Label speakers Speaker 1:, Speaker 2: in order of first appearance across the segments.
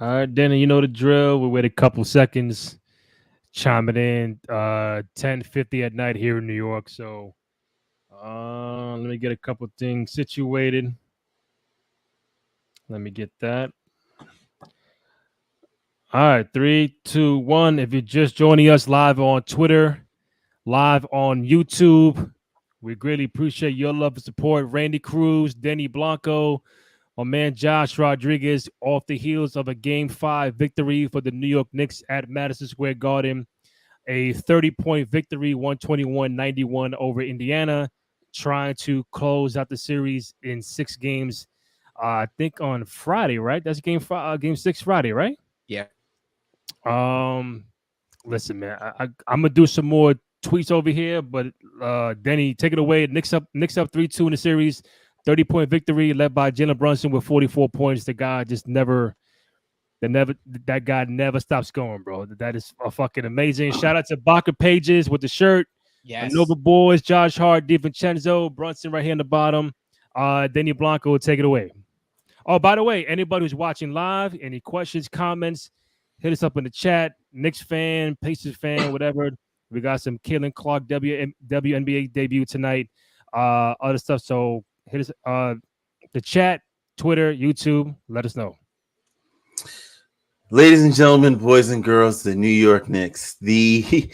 Speaker 1: All right, Denny, you know the drill. We'll wait a couple seconds, chime it in. 10:50 at night here in New York. So let me get a couple things situated. Let me get that. All right, three, two, one. If you're just joining us live on Twitter, live on YouTube, we greatly appreciate your love and support. Randy Cruz, Denny Blanco, my man Josh Rodriguez, off the heels of a Game 5 victory for the New York Knicks at Madison Square Garden. A 30-point victory, 121-91 over Indiana, trying to close out the series in 6 games. I think on Friday, right? That's game 6 Friday, right?
Speaker 2: Yeah.
Speaker 1: Um, Listen, man, I'm gonna do some more tweets over here, but Denny, take it away. Knicks up 3-2 in the series. 30-point victory led by Jalen Brunson with 44 points. The guy just that guy never stops scoring, bro. That is fucking amazing. Shout out to Baca Pages with the shirt.
Speaker 2: Yes.
Speaker 1: Nova Boys, Josh Hart, DiVincenzo, Brunson right here in the bottom. Denny Blanco will take it away. Oh, by the way, anybody who's watching live, any questions, comments, hit us up in the chat. Knicks fan, Pacers fan, whatever. We got some Caitlin Clark WNBA debut tonight. Other stuff. So hit us the chat, Twitter, YouTube. Let us know.
Speaker 3: Ladies and gentlemen, boys and girls, the New York Knicks, the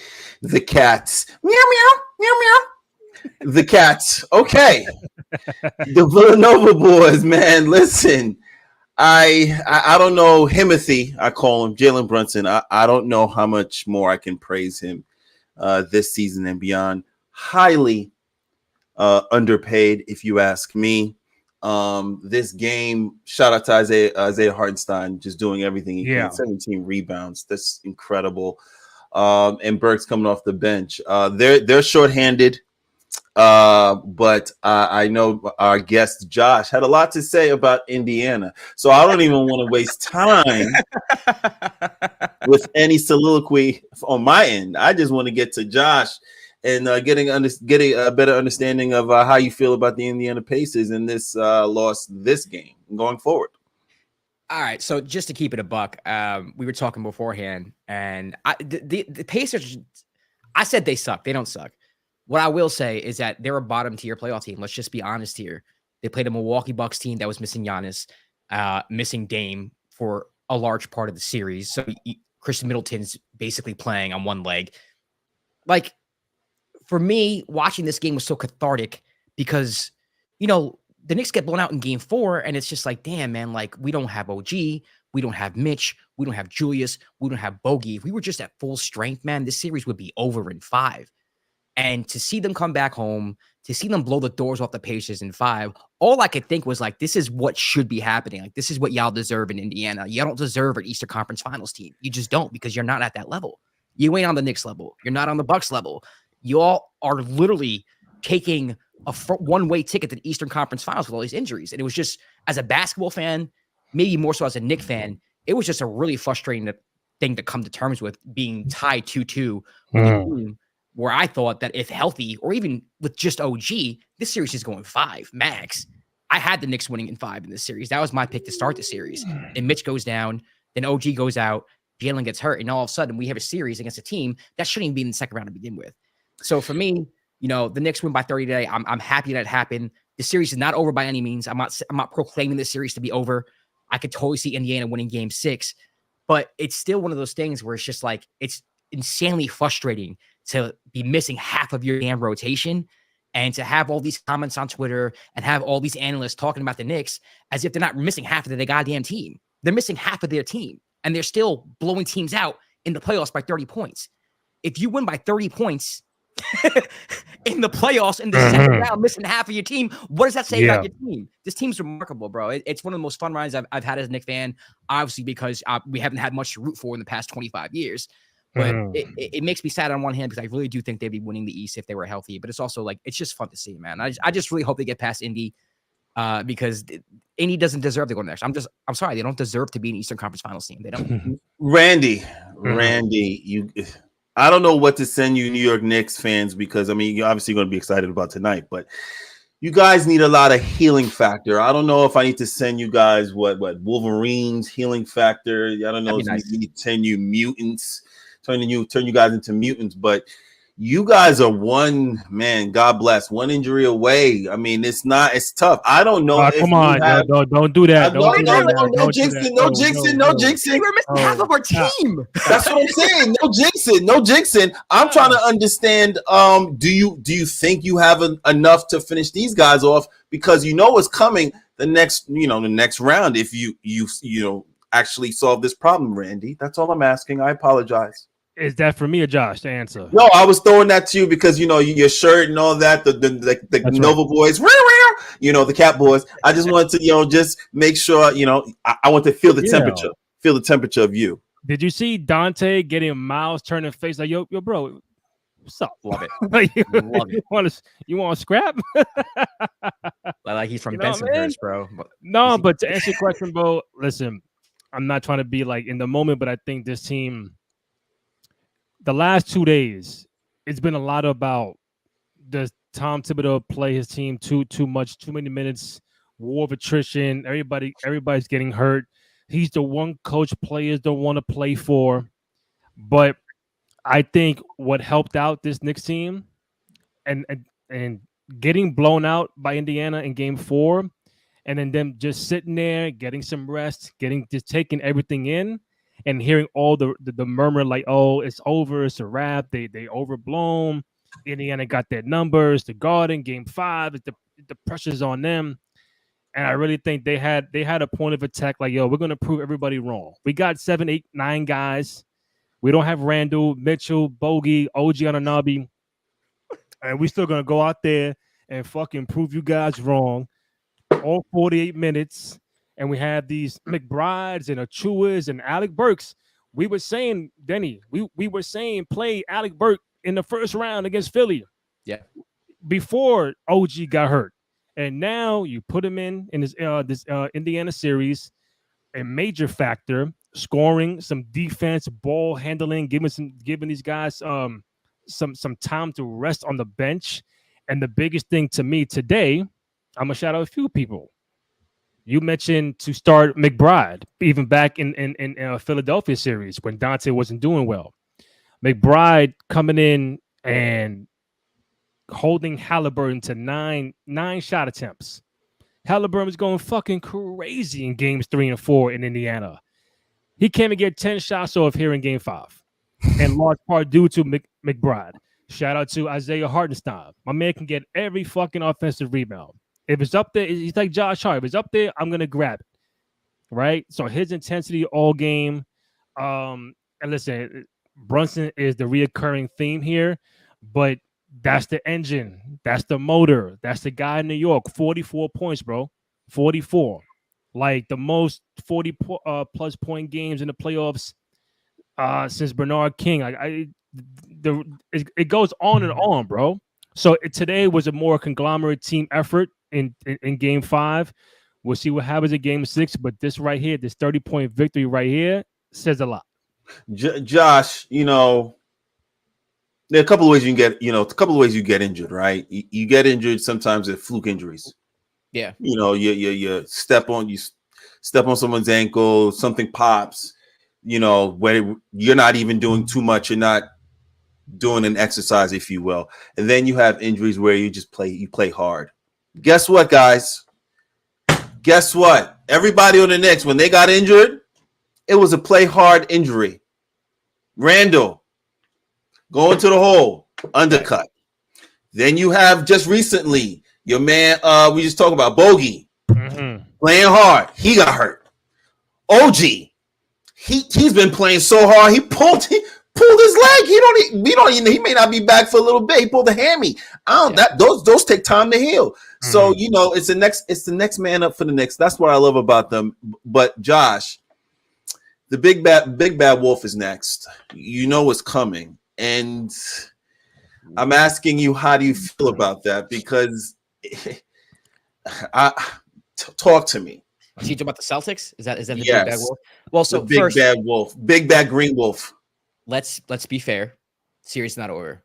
Speaker 3: Cats, meow meow meow meow, the Cats. Okay, the Villanova boys, man. Listen, I don't know Himothy. I call him Jalen Brunson. I don't know how much more I can praise him this season and beyond. Highly underpaid, if you ask me. This game, shout out to Isaiah Hartenstein, just doing everything he can. 17 rebounds, that's incredible. And Burks coming off the bench. They're shorthanded, but I know our guest Josh had a lot to say about Indiana, so I don't even want to waste time with any soliloquy on my end. I just want to get to Josh and getting a better understanding of how you feel about the Indiana Pacers in this loss this game going forward.
Speaker 2: All right, so just to keep it a buck, we were talking beforehand, and the Pacers, I said they suck. They don't suck. What I will say is that they're a bottom-tier playoff team. Let's just be honest here. They played a Milwaukee Bucks team that was missing Giannis, missing Dame for a large part of the series. So Chris Middleton's basically playing on one leg. Like, for me, watching this game was so cathartic because, you know, the Knicks get blown out in game 4, and it's just like, damn, man, like, we don't have OG, we don't have Mitch, we don't have Julius, we don't have Bogey. If we were just at full strength, man, this series would be over in 5. And to see them come back home, to see them blow the doors off the Pacers in 5, all I could think was like, this is what should be happening. Like, this is what y'all deserve in Indiana. You don't deserve an Eastern Conference Finals team. You just don't, because you're not at that level. You ain't on the Knicks level. You're not on the Bucks level. You all are literally taking a one-way ticket to the Eastern Conference Finals with all these injuries. And it was just, as a basketball fan, maybe more so as a Knicks fan, it was just a really frustrating thing to come to terms with, being tied 2-2 with a team where I thought that if healthy, or even with just OG, this series is going 5 max. I had the Knicks winning in 5 in this series. That was my pick to start the series. And Mitch goes down, then OG goes out, Jalen gets hurt, and all of a sudden we have a series against a team that shouldn't even be in the second round to begin with. So for me, you know, the Knicks win by 30 today. I'm happy that it happened. The series is not over by any means. I'm not proclaiming this series to be over. I could totally see Indiana winning game 6, but it's still one of those things where it's just like, it's insanely frustrating to be missing half of your damn rotation, and to have all these comments on Twitter and have all these analysts talking about the Knicks as if they're not missing half of their goddamn team. They're missing half of their team, and they're still blowing teams out in the playoffs by 30 points. If you win by 30 points in the playoffs in the second round, missing half of your team, what does that say about your team? This team's remarkable, bro. It's one of the most fun rides I've had as a Knicks fan, obviously, because we haven't had much to root for in the past 25 years. But it makes me sad on one hand, because I really do think they'd be winning the East if they were healthy. But it's also like, it's just fun to see, man. I just really hope they get past Indy, because Indy doesn't deserve to go next. I'm sorry, they don't deserve to be an Eastern Conference Finals team. They don't.
Speaker 3: Randy, I don't know what to send you New York Knicks fans, because I mean, you're obviously going to be excited about tonight, but you guys need a lot of healing factor. I don't know if I need to send you guys what Wolverines healing factor. I don't know
Speaker 2: That'd
Speaker 3: if
Speaker 2: be nice.
Speaker 3: we need to send you mutants, turn you guys into mutants, but you guys are one man. God bless, one injury away. I mean, it's tough. I don't know if
Speaker 1: Come
Speaker 3: you
Speaker 1: on,
Speaker 3: have.
Speaker 1: don't do that.
Speaker 3: No,
Speaker 1: Don't do
Speaker 3: no,
Speaker 1: that.
Speaker 3: no, no
Speaker 1: Don't do
Speaker 3: jinxing,
Speaker 1: that.
Speaker 3: no jinxing, no jinxing.
Speaker 2: We're missing half of our team.
Speaker 3: That's what I'm saying. No jinxing, no jinxing. I'm trying to understand. Do you think you have enough to finish these guys off? Because you know what's coming the next round. If you actually solve this problem, Randy. That's all I'm asking. I apologize.
Speaker 1: Is that for me or Josh to answer?
Speaker 3: No, I was throwing that to you because your shirt and all that. The Nova boys, the Cat boys. I just wanted to just make sure I want to feel the temperature. Feel the temperature of you.
Speaker 1: Did you see Dante getting Miles turning face like yo bro? What's up?
Speaker 2: Love it.
Speaker 1: Love it. You want to scrap?
Speaker 2: Like he's from Bensonhurst, bro.
Speaker 1: No, but to answer your question, bro, listen, I'm not trying to be like in the moment, but I think this team, the last 2 days, it's been a lot about does Tom Thibodeau play his team too much, too many minutes, war of attrition, everybody's getting hurt. He's the one coach players don't want to play for. But I think what helped out this Knicks team and getting blown out by Indiana in game 4, and then them just sitting there, getting some rest, just taking everything in and hearing all the murmur like, oh, it's over, it's a wrap, they overblown. Indiana got their numbers, the Garden, game 5, the pressure's on them. And I really think they had a point of attack like, yo, we're going to prove everybody wrong. We got 7, 8, 9 guys. We don't have Randall, Mitchell, Bogey, OG Anunoby. And we still going to go out there and fucking prove you guys wrong all 48 minutes. And we have these McBrides and Achuas and Alec Burks. We were saying, Denny, we were saying play Alec Burke in the first round against Philly.
Speaker 2: Yeah.
Speaker 1: Before OG got hurt. And now you put him in this Indiana series, a major factor, scoring, some defense, ball handling, giving these guys some time to rest on the bench. And the biggest thing to me today, I'm gonna shout out a few people. You mentioned to start McBride, even back in Philadelphia series when Dante wasn't doing well. McBride coming in and holding Halliburton to nine shot attempts. Halliburton was going fucking crazy in games 3 and 4 in Indiana. He came and get 10 shots off here in game 5, and large part due to McBride. Shout out to Isaiah Hartenstein. My man can get every fucking offensive rebound. If it's up there, he's like Josh Hart. If it's up there, I'm gonna grab it. Right? So his intensity all game. And listen, Brunson is the reoccurring theme here, but that's the engine. That's the motor. That's the guy in New York. 44 points, bro. 44. Like the most 40 plus point games in the playoffs since Bernard King. It goes on and on, bro. So today was a more conglomerate team effort in game 5. We'll see what happens in game 6, but this right here, this 30-point victory right here says a lot.
Speaker 3: Josh, there are a couple of ways you get injured, right? You get injured sometimes at fluke injuries.
Speaker 2: Yeah.
Speaker 3: You step on someone's ankle, something pops, when you're not even doing too much, you're not doing an exercise, if you will. And then you have injuries where you play hard. Guess what, guys? Guess what? Everybody on the Knicks, when they got injured, it was a play hard injury. Randall going to the hole, undercut. Then you have just recently your man, we just talked about Bogey, playing hard. He got hurt. OG, he's been playing so hard. He pulled his leg. He may not be back for a little bit. He pulled a hammy. Those take time to heal. So it's the next man up for the Knicks. That's what I love about them. But Josh, the big bad wolf is next. You know what's coming, and I'm asking you, how do you feel about that? Because talk to me.
Speaker 2: Is he talking about the Celtics? Is that the
Speaker 3: Yes.
Speaker 2: big bad wolf? Well, so
Speaker 3: the big
Speaker 2: first,
Speaker 3: bad wolf, big bad green wolf.
Speaker 2: let's be fair. Series not over.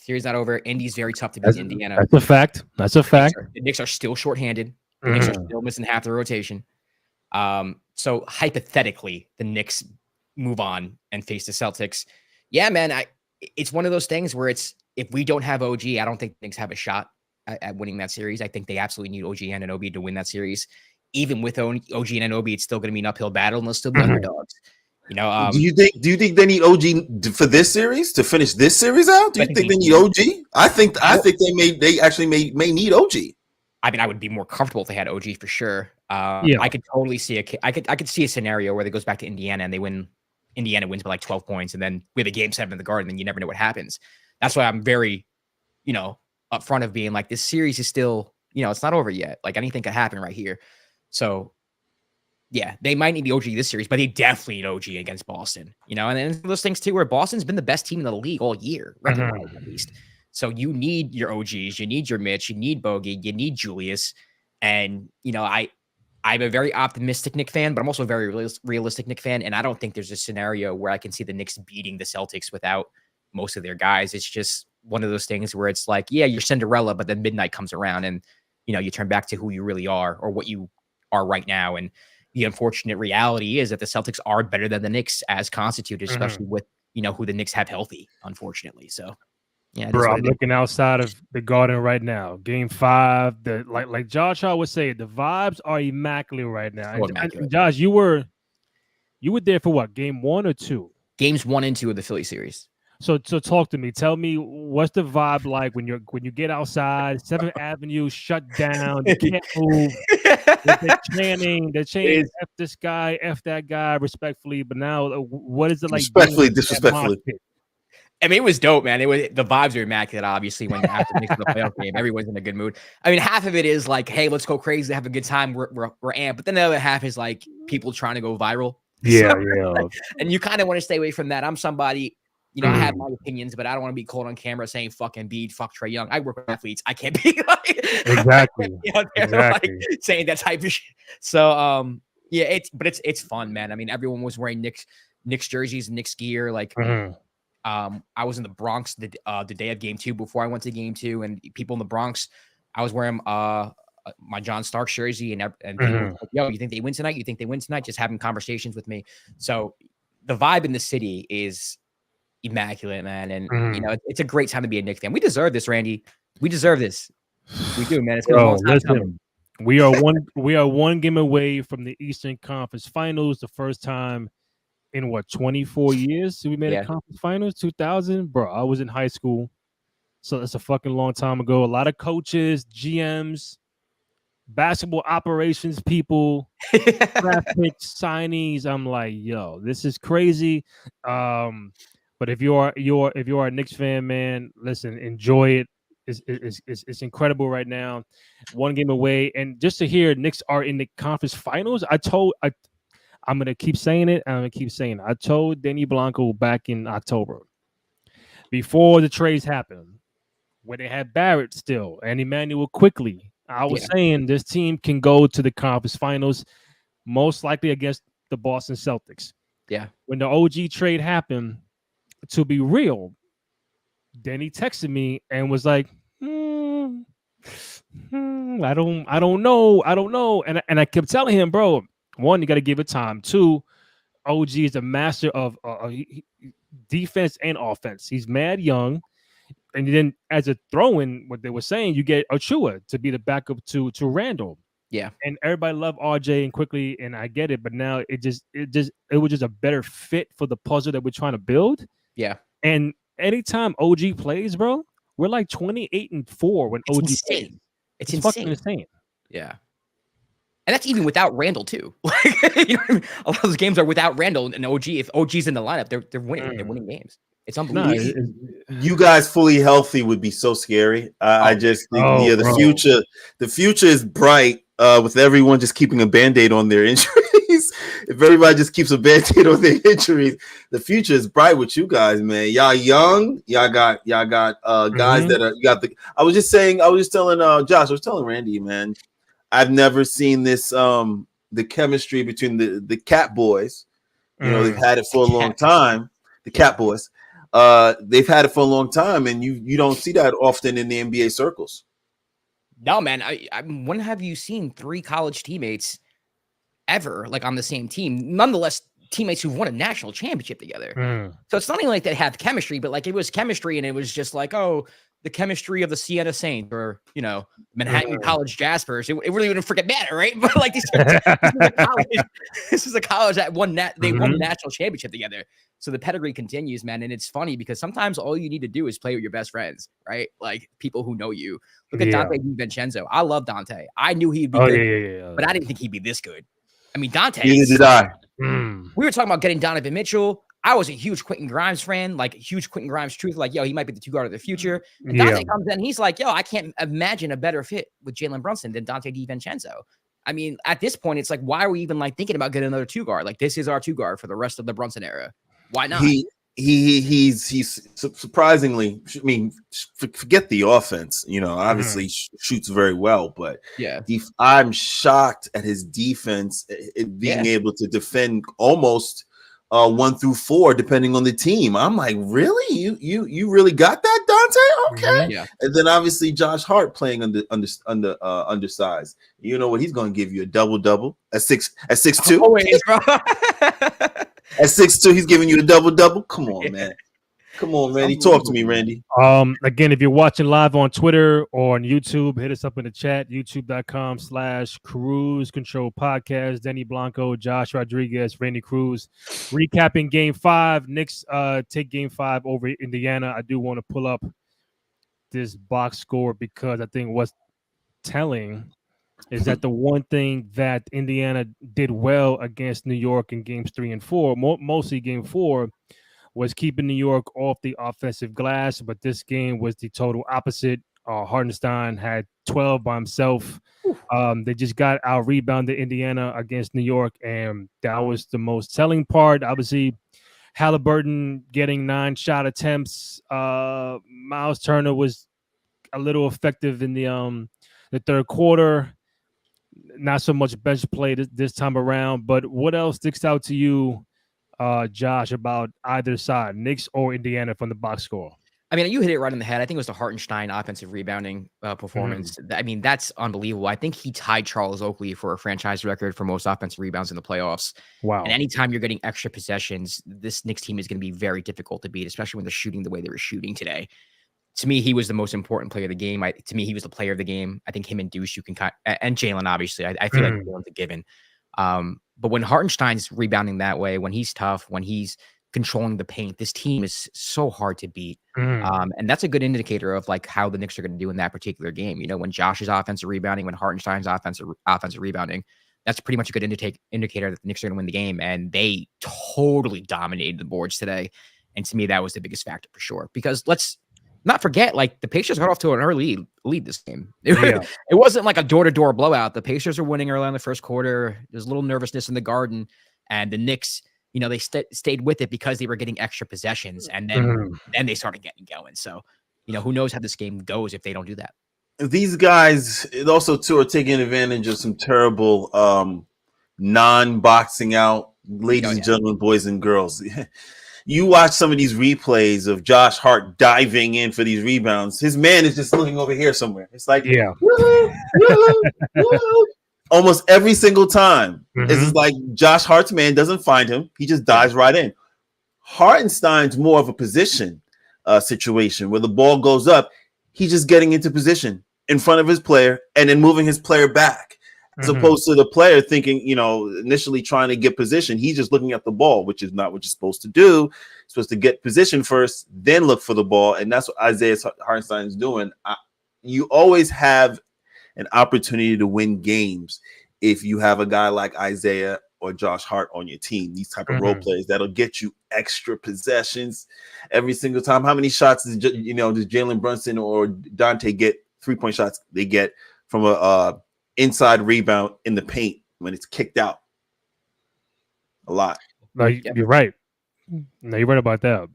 Speaker 2: Series not over. Indy's very tough to beat in Indiana.
Speaker 1: That's a fact. That's a fact.
Speaker 2: The Knicks are still shorthanded. The Knicks are still missing half the rotation. So hypothetically, the Knicks move on and face the Celtics. Yeah, man. It's one of those things where it's if we don't have OG, I don't think the Knicks have a shot at winning that series. I think they absolutely need OG and Anunoby to win that series. Even with OG and Anunoby, it's still going to be an uphill battle, and they'll still be underdogs. You know,
Speaker 3: do you think they need OG for this series to finish this series out? Do you think they need OG? I think they actually may need OG.
Speaker 2: I mean, I would be more comfortable if they had OG for sure. I could totally see I could see a scenario where they goes back to Indiana and they win. Indiana wins by like 12 points, and then we have a game 7 in the Garden, and you never know what happens. That's why I'm very, upfront of being like, this series is still, it's not over yet. Like anything could happen right here. So yeah, they might need the OG this series, but they definitely need OG against Boston, and then those things too, where Boston's been the best team in the league all year, record-wise at least. So you need your OGs, you need your Mitch, you need Bogey, you need Julius. And, I'm a very optimistic Knicks fan, but I'm also a very realistic Knicks fan. And I don't think there's a scenario where I can see the Knicks beating the Celtics without most of their guys. It's just one of those things where it's like, yeah, you're Cinderella, but then midnight comes around and, you turn back to who you really are or what you are right now. And the unfortunate reality is that the Celtics are better than the Knicks as constituted, especially with, who the Knicks have healthy, unfortunately. So, yeah,
Speaker 1: bro, I'm looking outside of the Garden right now. Game 5, like Josh would say, the vibes are immaculate right now. And Josh, you were there for what? Game 1 or 2?
Speaker 2: Games 1 and 2 of the Philly series.
Speaker 1: So talk to me. Tell me, what's the vibe like when you get outside? 7th Avenue shut down. You can't move. They're chanting. F this guy, F that guy, respectfully. But now, what is it like?
Speaker 3: Respectfully, disrespectfully.
Speaker 2: I mean, it was dope, man. The vibes are immaculate, obviously, when you have to make the playoff game. Everyone's in a good mood. I mean, half of it is like, hey, let's go crazy, have a good time. We're amped. But then the other half is like people trying to go viral.
Speaker 1: Yeah,
Speaker 2: And you kind of want to stay away from that. I'm somebody, I have my opinions, but I don't want to be caught on camera saying fuck Embiid, fuck Trae Young. I work with athletes. I can't be like
Speaker 1: exactly
Speaker 2: like saying that type of shit. So yeah, it's fun, man. I mean, everyone was wearing Knicks jerseys, Knicks gear, like. I was in the Bronx the day of game 2 before I went to game 2, and people in the Bronx, I was wearing my John Starks jersey, and people were like, yo, you think they win tonight? You think they win tonight? Just having conversations with me. So the vibe in the city is immaculate, man, and it's a great time to be a Knicks fan. We deserve this, Randy. We deserve this. We do, man. It's been a long time coming.
Speaker 1: We are one game away from the Eastern Conference Finals, the first time in 24 years we made a conference finals. 2000, bro. I was in high school, so that's a fucking long time ago. A lot of coaches, GMs, basketball operations people, draft picks, signees. I'm like, yo, this is crazy. But if you are a Knicks fan, man, listen, enjoy it. It's incredible right now. One game away, and just to hear Knicks are in the conference finals, I'm going to keep saying it. I told Denny Blanco back in October, before the trades happened, when they had Barrett still and Emmanuel quickly, I was saying this team can go to the conference finals, most likely against the Boston Celtics.
Speaker 2: Yeah.
Speaker 1: When the OG trade happened, to be real, Denny texted me and was like, I don't know. And I kept telling him, bro, 1, you got to give it time. 2, OG is a master of defense and offense. He's mad young. And then as a throw-in, what they were saying, you get Achua to be the backup to Randall.
Speaker 2: Yeah.
Speaker 1: And everybody loved RJ and quickly, and I get it, but now it was just a better fit for the puzzle that we're trying to build.
Speaker 2: Yeah.
Speaker 1: And anytime OG plays, bro, we're like 28-4 when OG plays.
Speaker 2: It's
Speaker 1: insane. Fucking insane.
Speaker 2: Yeah. And that's even without Randall too. Like, you know what I mean? A lot of those games are without Randall and OG. If OG's in the lineup, they're winning. They're winning games. It's unbelievable.
Speaker 3: You guys fully healthy would be so scary. I just think the future is bright with everyone just keeping a Band-Aid on their injuries. If everybody just keeps a Band-Aid on their injuries, the future is bright with you guys, man. Y'all young. Y'all got guys that are I was just telling Josh, I was telling Randy, man. I've never seen this the chemistry between the Cat Boys. You know, they've had it for a long time. The Cat Boys. they've had it for a long time, and you don't see that often in the NBA circles.
Speaker 2: No, man. When have you seen 3 college teammates ever like on the same team? Nonetheless, teammates who've won a national championship together. So it's not even like they have chemistry, but like it was chemistry, and it was just like, oh, the chemistry of the Siena Saints or Manhattan College Jaspers. It really wouldn't freaking matter, right? But like this is a college that won they won the national championship together. So the pedigree continues, man. And it's funny because sometimes all you need to do is play with your best friends, right? Like people who know you. Look at Dante DiVincenzo. I love Dante. I knew he'd be good, but I didn't think he'd be this good. I mean, Dante.
Speaker 3: Neither did I.
Speaker 2: We were talking about getting Donovan Mitchell. I was a huge Quentin Grimes fan, like huge Quentin Grimes truth. Like, yo, he might be the 2 guard of the future. And Dante comes in, he's like, yo, I can't imagine a better fit with Jalen Brunson than Dante DiVincenzo. I mean, at this point, it's like, why are we even like thinking about getting another 2 guard? Like, this is our 2 guard for the rest of the Brunson era. Why not?
Speaker 3: He's surprisingly. I mean, forget the offense. Obviously shoots very well, but I'm shocked at his defense being able to defend almost 1 through 4, depending on the team. I'm like, really? You really got that, Dante? Okay.
Speaker 2: Yeah.
Speaker 3: And then obviously Josh Hart playing undersized. You know what? He's going to give you a double at 6'2".
Speaker 2: Always, bro.
Speaker 3: At 6'2", he's giving you a double. Come on, man. Come on, Randy. Talk to me, Randy.
Speaker 1: Again, if you're watching live on Twitter or on YouTube, hit us up in the chat, youtube.com/Cruise Control Podcast. Denny Blanco, Josh Rodriguez, Randy Cruz. Recapping Game 5. Knicks take Game 5 over Indiana. I do want to pull up this box score because I think what's telling is that the one thing that Indiana did well against New York in Games 3 and 4, mostly Game 4, was keeping New York off the offensive glass, but this game was the total opposite. Hartenstein had 12 by himself. They just got out rebounded Indiana against New York, and that was the most telling part. Obviously, Halliburton getting 9 shot attempts. Miles Turner was a little effective in the third quarter. Not so much bench play this time around, but what else sticks out to you, Josh, about either side, Knicks or Indiana, from the box score?
Speaker 2: I mean, you hit it right on the head. I think it was the Hartenstein offensive rebounding performance. I mean, that's unbelievable. I think he tied Charles Oakley for a franchise record for most offensive rebounds in the playoffs.
Speaker 1: Wow.
Speaker 2: And anytime you're getting extra possessions, this Knicks team is going to be very difficult to beat, especially when they're shooting the way they were shooting today. To me, he was the most important player of the game. To me, he was the player of the game. I think him and Deuce, and Jalen, obviously. I feel like Jalen's a given. But when Hartenstein's rebounding that way, when he's tough, when he's controlling the paint, this team is so hard to beat. And that's a good indicator of like how the Knicks are going to do in that particular game. When Josh's offensive rebounding, when Hartenstein's offensive rebounding, that's pretty much a good indicator that the Knicks are going to win the game. And they totally dominated the boards today. And to me, that was the biggest factor for sure. Because let's not forget, like the Pacers got off to an early lead this game. It wasn't like a door-to-door blowout. The Pacers are winning early in the first quarter. There's a little nervousness in the Garden, and the Knicks, they stayed with it because they were getting extra possessions, and then they started getting going. So, who knows how this game goes if they don't do that.
Speaker 3: These guys also too are taking advantage of some terrible non-boxing out, ladies and gentlemen, boys and girls. You watch some of these replays of Josh Hart diving in for these rebounds. His man is just looking over here somewhere. It's like, woo-hoo, woo-hoo. Almost every single time. It's just like Josh Hart's man doesn't find him. He just dives right in. Hartenstein's more of a position situation where the ball goes up. He's just getting into position in front of his player and then moving his player back. As opposed to the player thinking, initially trying to get position. He's just looking at the ball, which is not what you're supposed to do. You're supposed to get position first, then look for the ball. And that's what Isaiah Hartenstein is doing. You always have an opportunity to win games if you have a guy like Isaiah or Josh Hart on your team. These type of role players that'll get you extra possessions every single time. How many shots does Jalen Brunson or Dante get? 3-point shots they get from a inside rebound in the paint when it's kicked out. A lot.
Speaker 1: No, you're right. No, you're right about that.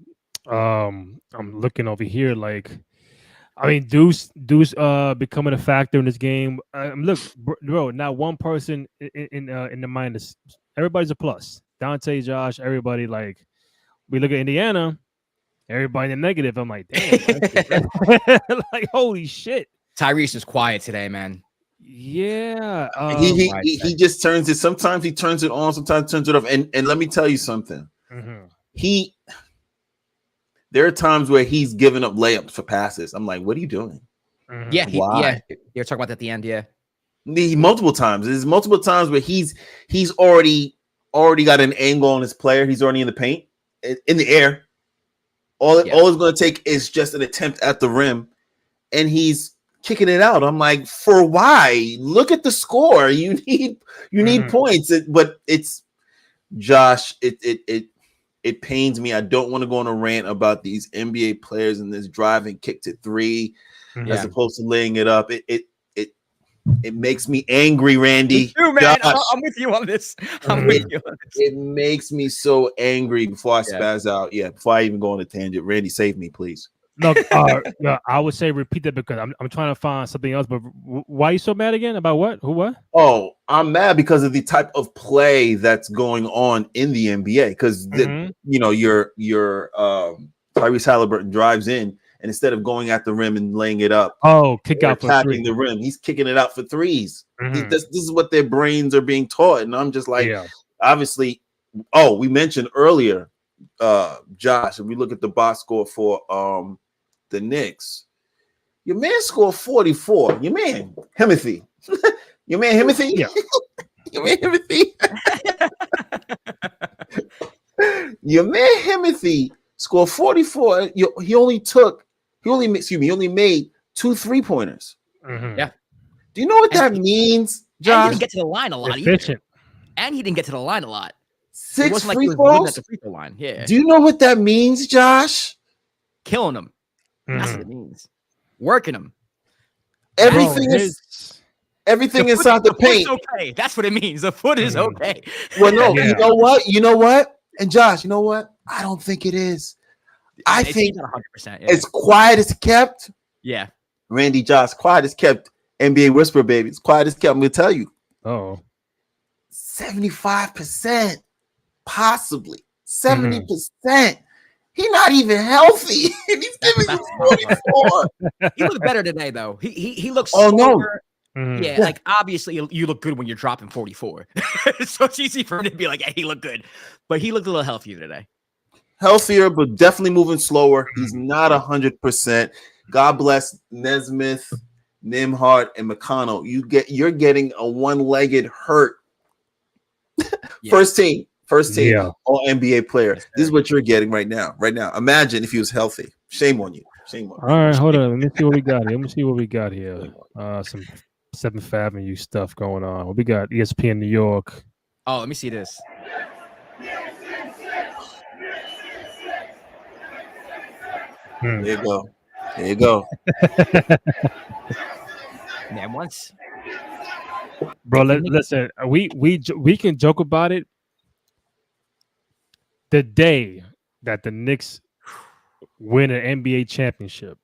Speaker 1: I'm looking over here like, I mean, Deuce becoming a factor in this game. Look, bro, not one person in the minus. Everybody's a plus. Dante, Josh, everybody. Like, we look at Indiana. Everybody in the negative. I'm like, damn. Like, holy shit.
Speaker 2: Tyrese is quiet today, man.
Speaker 1: Yeah.
Speaker 3: He just turns it. Sometimes he turns it on. Sometimes turns it off. And let me tell you something. There are times where he's giving up layups for passes. I'm like, what are you doing?
Speaker 2: Yeah, yeah. You're talking about that at the end, yeah.
Speaker 3: Multiple times. There's multiple times where he's already got an angle on his player. He's already in the paint, in the air. All it's going to take is just an attempt at the rim, and he's kicking it out. I'm like, for why? Look at the score. You need points. But it's Josh. It pains me. I don't want to go on a rant about these NBA players and this drive and kick to three as opposed to laying it up. It makes me angry, Randy.
Speaker 2: Me too, man. I'm with you on this.
Speaker 3: It makes me so angry before I spaz out. Yeah, before I even go on a tangent. Randy, save me, please.
Speaker 1: No, I would say repeat that because I'm trying to find something else. But why are you so mad again? About what? Who? What?
Speaker 3: Oh, I'm mad because of the type of play that's going on in the NBA. Because your Tyrese Halliburton drives in, and instead of going at the rim and laying it up,
Speaker 1: kick out for
Speaker 3: attacking the rim, he's kicking it out for threes. This is what their brains are being taught, and I'm just like, obviously. Oh, we mentioned earlier, Josh. If we look at the box score for the Knicks, your man scored 44. Your man Himothy. Your man Himothy.
Speaker 1: Yeah.
Speaker 3: Your man Himothy. Your man Himothy scored 44. He only made 2 3-pointers.
Speaker 2: Yeah.
Speaker 3: Do you know what that means, Josh?
Speaker 2: And he didn't get to the line a lot either. And he didn't get to the line a lot.
Speaker 3: 6 free throws at the free throw line. Yeah. Do you know what that means, Josh?
Speaker 2: Killing him. That's what it means. Working him.
Speaker 3: Everything inside the paint.
Speaker 2: Okay, that's what it means. The foot is okay.
Speaker 3: Well, no, you know what? And Josh, you know what? I don't think it is. I think
Speaker 2: 100%.
Speaker 3: As quiet as kept.
Speaker 2: Yeah.
Speaker 3: Randy, Josh, quiet as kept. NBA whisper, baby. It's quiet as kept. I'm gonna tell you. 75%, possibly 70%. He's not even healthy. He's giving you 44.
Speaker 2: He looked better today, though. He looks.
Speaker 3: Oh no.
Speaker 2: Yeah, like obviously you look good when you're dropping 44. So it's easy for him to be like, hey, he looked good. But he looked a little healthier today.
Speaker 3: Healthier, but definitely moving slower. He's not 100%. God bless Nesmith, Nimhart, and McConnell. You're getting a one-legged hurt. First team all NBA player. This is what you're getting right now. Imagine if he was healthy. Shame on you.
Speaker 1: All right, hold on. Let me see what we got here. Some 7th Avenue stuff going on. What we got? ESPN New York.
Speaker 2: Oh, let me see this.
Speaker 3: There you go.
Speaker 2: Man, once.
Speaker 1: Bro, listen. We can joke about it. The day that the Knicks win an NBA championship,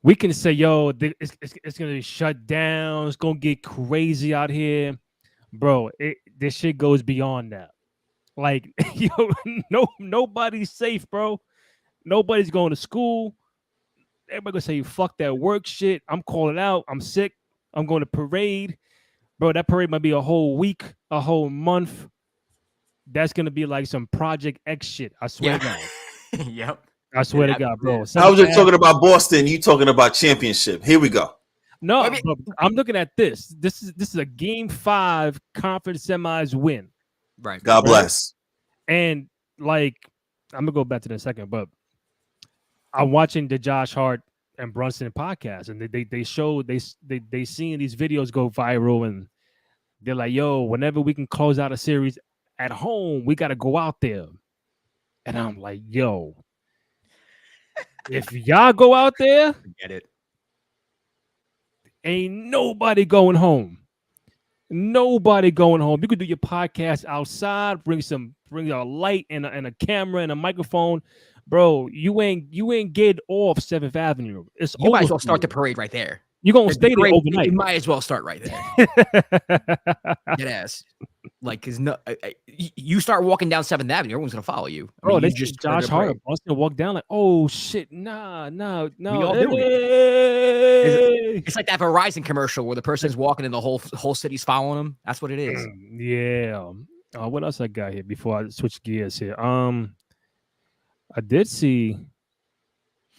Speaker 1: we can say, yo, it's going to be shut down. It's going to get crazy out here. Bro, this shit goes beyond that. Like, nobody's safe, bro. Nobody's going to school. Everybody going to say, fuck that work shit. I'm calling out. I'm sick. I'm going to parade. Bro, that parade might be a whole week, a whole month. That's going to be like some Project X shit. I swear to God.
Speaker 2: Yep.
Speaker 1: I swear to God, bro.
Speaker 3: I was just talking about Boston. You talking about championship. Here we go.
Speaker 1: No, I'm looking at this. This is a Game 5 conference semis win.
Speaker 2: Right.
Speaker 3: God bless.
Speaker 1: And like, I'm gonna go back to that in a second, but I'm watching the Josh Hart and Brunson podcast, and they showed they seeing these videos go viral, and they're like, yo, whenever we can close out a series at home, we got to go out there. And I'm like, yo, if y'all go out there,
Speaker 2: forget it.
Speaker 1: Ain't nobody going home. Nobody going home. You could do your podcast outside, bring a light and a camera and a microphone. Bro, you ain't get off 7th Avenue.
Speaker 2: You might as well start the parade right there.
Speaker 1: You're gonna stay there overnight.
Speaker 2: You might as well start right there. Get ass. Like, cause no, you start walking down 7th Avenue, everyone's gonna follow you. I
Speaker 1: Bro,
Speaker 2: mean,
Speaker 1: they
Speaker 2: you
Speaker 1: see
Speaker 2: just
Speaker 1: Josh Hart Boston walk down like, oh shit, nah.
Speaker 2: We all doing it.
Speaker 1: Hey!
Speaker 2: It's like that Verizon commercial where the person's walking and the whole city's following them. That's what it is.
Speaker 1: Yeah. What else I got here before I switch gears here? I did see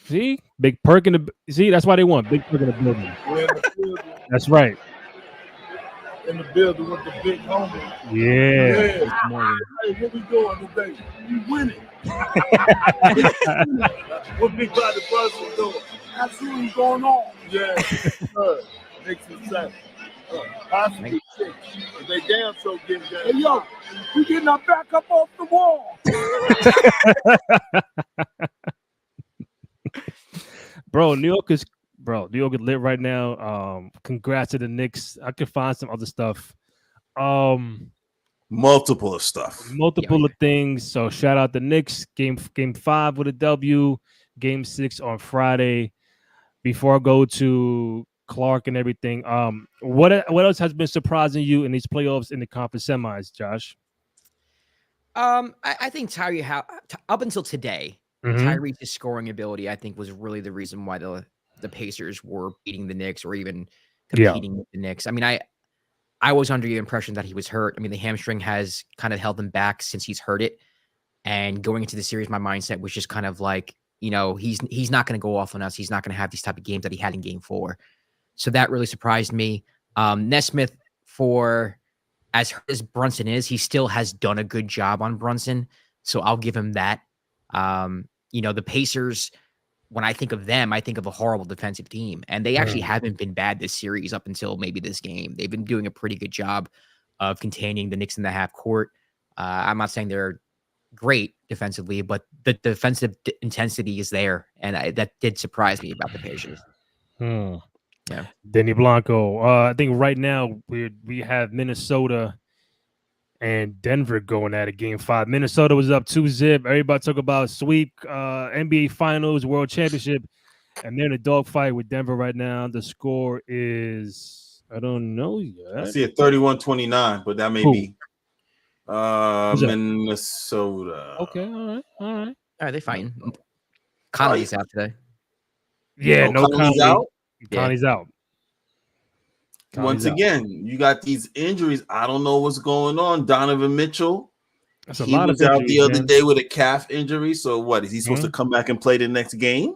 Speaker 1: Big Perk in the that's why they won Big Perk in the building.
Speaker 4: We're in the building,
Speaker 1: That's right.
Speaker 4: in the building with the big homie.
Speaker 1: Yeah.
Speaker 4: Yeah.
Speaker 1: Morgan.
Speaker 4: Hey, what we doing today? We winning. What Big Body Buzz is doing? Absolutely going on. Yeah. Knicks and 7. Possibly 6. But they damn so getting down. Hey, yo, we getting our back up off the wall.
Speaker 1: Bro, New York is lit right now. Congrats to the Knicks. I could find some other stuff.
Speaker 3: Multiple of stuff.
Speaker 1: Multiple of things. So shout out the Knicks. Game 5 with a W. Game 6 on Friday. Before I go to Clark and everything, what else has been surprising you in these playoffs in the conference semis, Josh?
Speaker 2: I think Tyree, up until today,
Speaker 1: Mhm.
Speaker 2: Tyree's scoring ability, I think, was really the reason why the Pacers were beating the Knicks or even competing with the Knicks. I mean, I was under the impression that he was hurt. I mean, the hamstring has kind of held him back since he's hurt it. And going into the series, my mindset was just kind of like, he's not going to go off on us. He's not going to have these type of games that he had in game 4. So that really surprised me. Nesmith, for as hurt as Brunson is, he still has done a good job on Brunson. So I'll give him that. The Pacers, when I think of them, I think of a horrible defensive team. And they actually haven't been bad this series up until maybe this game. They've been doing a pretty good job of containing the Knicks in the half court. I'm not saying they're great defensively, but the defensive intensity is there. And that did surprise me about the Pacers. Yeah.
Speaker 1: Denny Blanco. I think right now we have Minnesota and Denver going at it game 5. Minnesota was up 2-0. Everybody talk about sweep, NBA Finals, World Championship, and they're in a dogfight with Denver right now. The score is, I don't know yet.
Speaker 3: I see it 31-29, but that may be Minnesota.
Speaker 1: Okay, all right.
Speaker 2: They're fighting. Conley's out today.
Speaker 1: Yeah, no
Speaker 3: Conley's
Speaker 1: Conley.
Speaker 3: out.
Speaker 1: Conley's out.
Speaker 3: Once again, you got these injuries. I don't know what's going on. Donovan Mitchell, he was out the other day with a calf injury. So what? Is he supposed to come back and play the next game?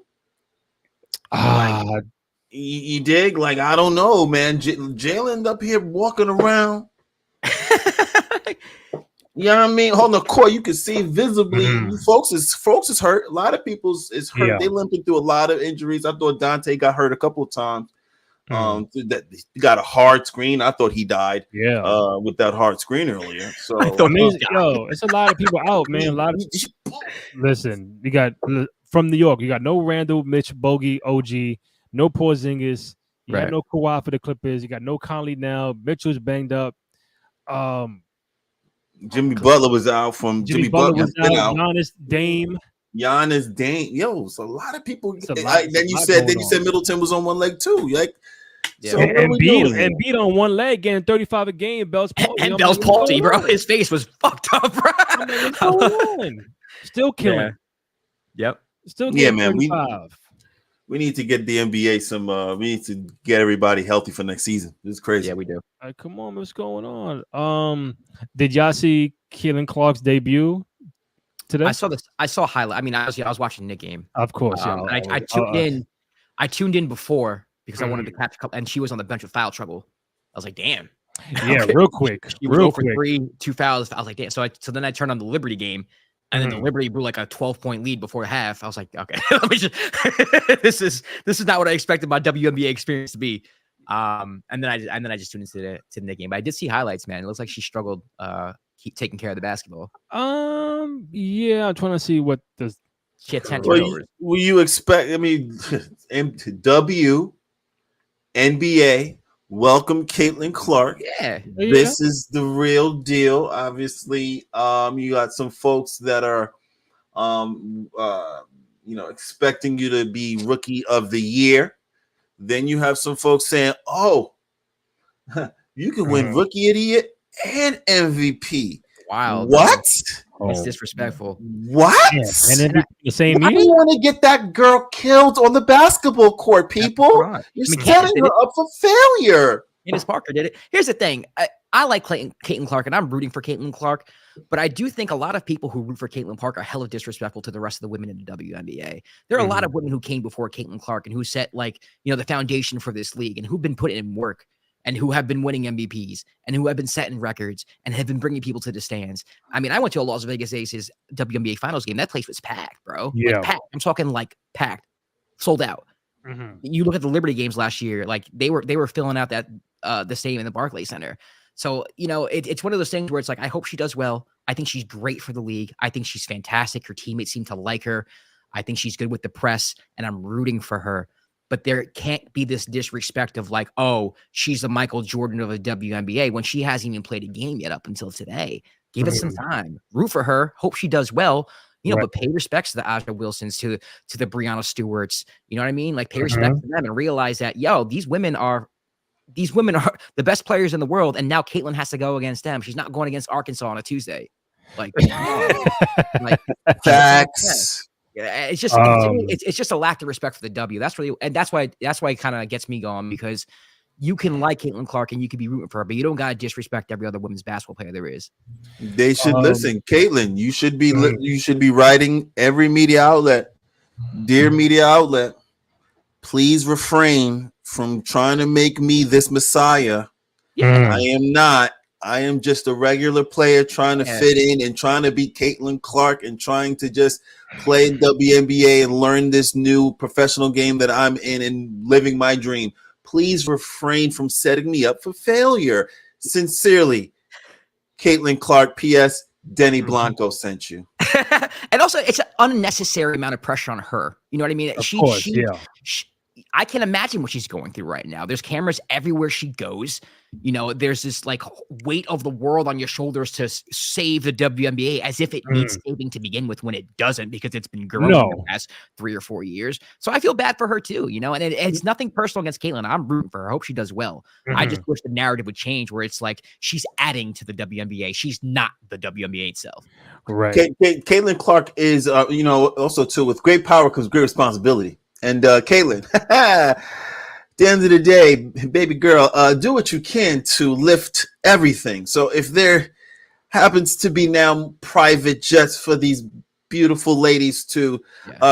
Speaker 3: You dig? Like, I don't know, man. Jalen up here walking around. You know what I mean? On the court, you can see visibly folks is hurt. A lot of people is hurt. Yeah. They limping through a lot of injuries. I thought Dante got hurt a couple of times. That he got a hard screen. I thought he died. Yeah, with that hard screen earlier. So
Speaker 1: it's a lot of people out, man. A lot of listen. You got from New York. You got no Randall, Mitch, Bogey, OG, no Porzingis. You got no Kawhi for the Clippers. You got no Conley now. Mitchell's banged up.
Speaker 3: Jimmy Butler was out from Jimmy Butler was out.
Speaker 1: Giannis Dame.
Speaker 3: Yo, it's a lot of people. Then you said Middleton was on one leg too. Like, so
Speaker 1: Embiid on one leg getting 35 a game. Bell's palsy.
Speaker 2: And Bell's palsy, bro. His face was fucked up, bro.
Speaker 1: What's going on? Still killing.
Speaker 2: Yep.
Speaker 1: Still getting 35.
Speaker 3: We need to get the NBA some. We need to get everybody healthy for next season. This is crazy.
Speaker 2: Yeah, we do.
Speaker 1: Come on, what's going on? Did y'all see Keelan Clark's debut today?
Speaker 2: I saw highlight. I mean, I was watching the Knicks game.
Speaker 1: Of course,
Speaker 2: I tuned in. I tuned in before because I wanted to catch a couple. And she was on the bench with foul trouble. I was like, damn.
Speaker 1: Yeah, real quick.
Speaker 2: She was 0 for 3, 2 fouls. I was like, damn. So then I turned on the Liberty game. And then the Liberty blew like a 12-point lead before half. I was like, okay, let me just this is not what I expected my WNBA experience to be. And then I just tuned into the Knicks game. But I did see highlights, man. It looks like she struggled keep taking care of the basketball.
Speaker 1: Yeah, I'm trying to see what the
Speaker 2: she had 10 turnovers.
Speaker 3: Will you expect? I mean, NBA. Welcome, Caitlin Clark.
Speaker 2: Yeah.
Speaker 3: This is the real deal. Obviously, you got some folks that are, expecting you to be rookie of the year. Then you have some folks saying, "Oh, you can win rookie of the year and MVP.
Speaker 2: Wild.
Speaker 3: What?
Speaker 2: It's disrespectful.
Speaker 3: What?
Speaker 1: Yeah, and then the same
Speaker 3: Why do
Speaker 1: year.
Speaker 3: you want to get that girl killed on the basketball court, people? You're setting her up for failure.
Speaker 2: Candace Parker did it. Here's the thing. I like Caitlin Clark, and I'm rooting for Caitlin Clark, but I do think a lot of people who root for Caitlin Clark are hella disrespectful to the rest of the women in the WNBA. There are a lot of women who came before Caitlin Clark and who set, like, the foundation for this league and who've been putting in work and who have been winning MVPs and who have been setting records and have been bringing people to the stands. I mean, I went to a Las Vegas Aces WNBA Finals game. That place was packed, bro.
Speaker 1: Yeah.
Speaker 2: Like, packed. I'm talking like packed, sold out. You look at the Liberty games last year, like they were filling out that the stadium in the Barclays Center. So, it's one of those things where it's like, I hope she does well. I think she's great for the league. I think she's fantastic. Her teammates seem to like her. I think she's good with the press, and I'm rooting for her. But there can't be this disrespect of like, oh, she's the Michael Jordan of the WNBA when she hasn't even played a game yet up until today. Give us some time. Root for her. Hope she does well. But pay respects to the Aja Wilsons, to the Breanna Stewarts. You know what I mean? Like, pay respect to them and realize that, these women are the best players in the world, and now Caitlin has to go against them. She's not going against Arkansas on a Tuesday. Like
Speaker 3: facts.
Speaker 2: Yeah, it's just it's just a lack of respect for the W. That's why it kind of gets me going, because you can like Caitlin Clark and you can be rooting for her, but you don't gotta disrespect every other women's basketball player there is.
Speaker 3: They should listen, Caitlin. You should be writing every media outlet, dear media outlet. Please refrain from trying to make me this messiah. I am not. I am just a regular player trying to fit in and trying to be Caitlin Clark and trying to just play WNBA and learn this new professional game that I'm in and living my dream. Please refrain from setting me up for failure. Sincerely, Caitlin Clark. P.S. Denny Blanco sent you.
Speaker 2: And also, it's an unnecessary amount of pressure on her. You know what I mean?
Speaker 1: Of course,
Speaker 2: I can imagine what she's going through right now. There's cameras everywhere she goes. There's this like weight of the world on your shoulders to save the WNBA, as if it needs saving to begin with, when it doesn't, because it's been growing the past 3 or 4 years. So I feel bad for her too, and it's nothing personal against Caitlin. I'm rooting for her. I hope she does well. I just wish the narrative would change, where it's like she's adding to the WNBA. She's not the WNBA itself.
Speaker 1: Right.
Speaker 3: Caitlin Clark is, also too, with great power comes great responsibility. And Caitlin, at the end of the day, baby girl, do what you can to lift everything. So if there happens to be now private jets for these beautiful ladies to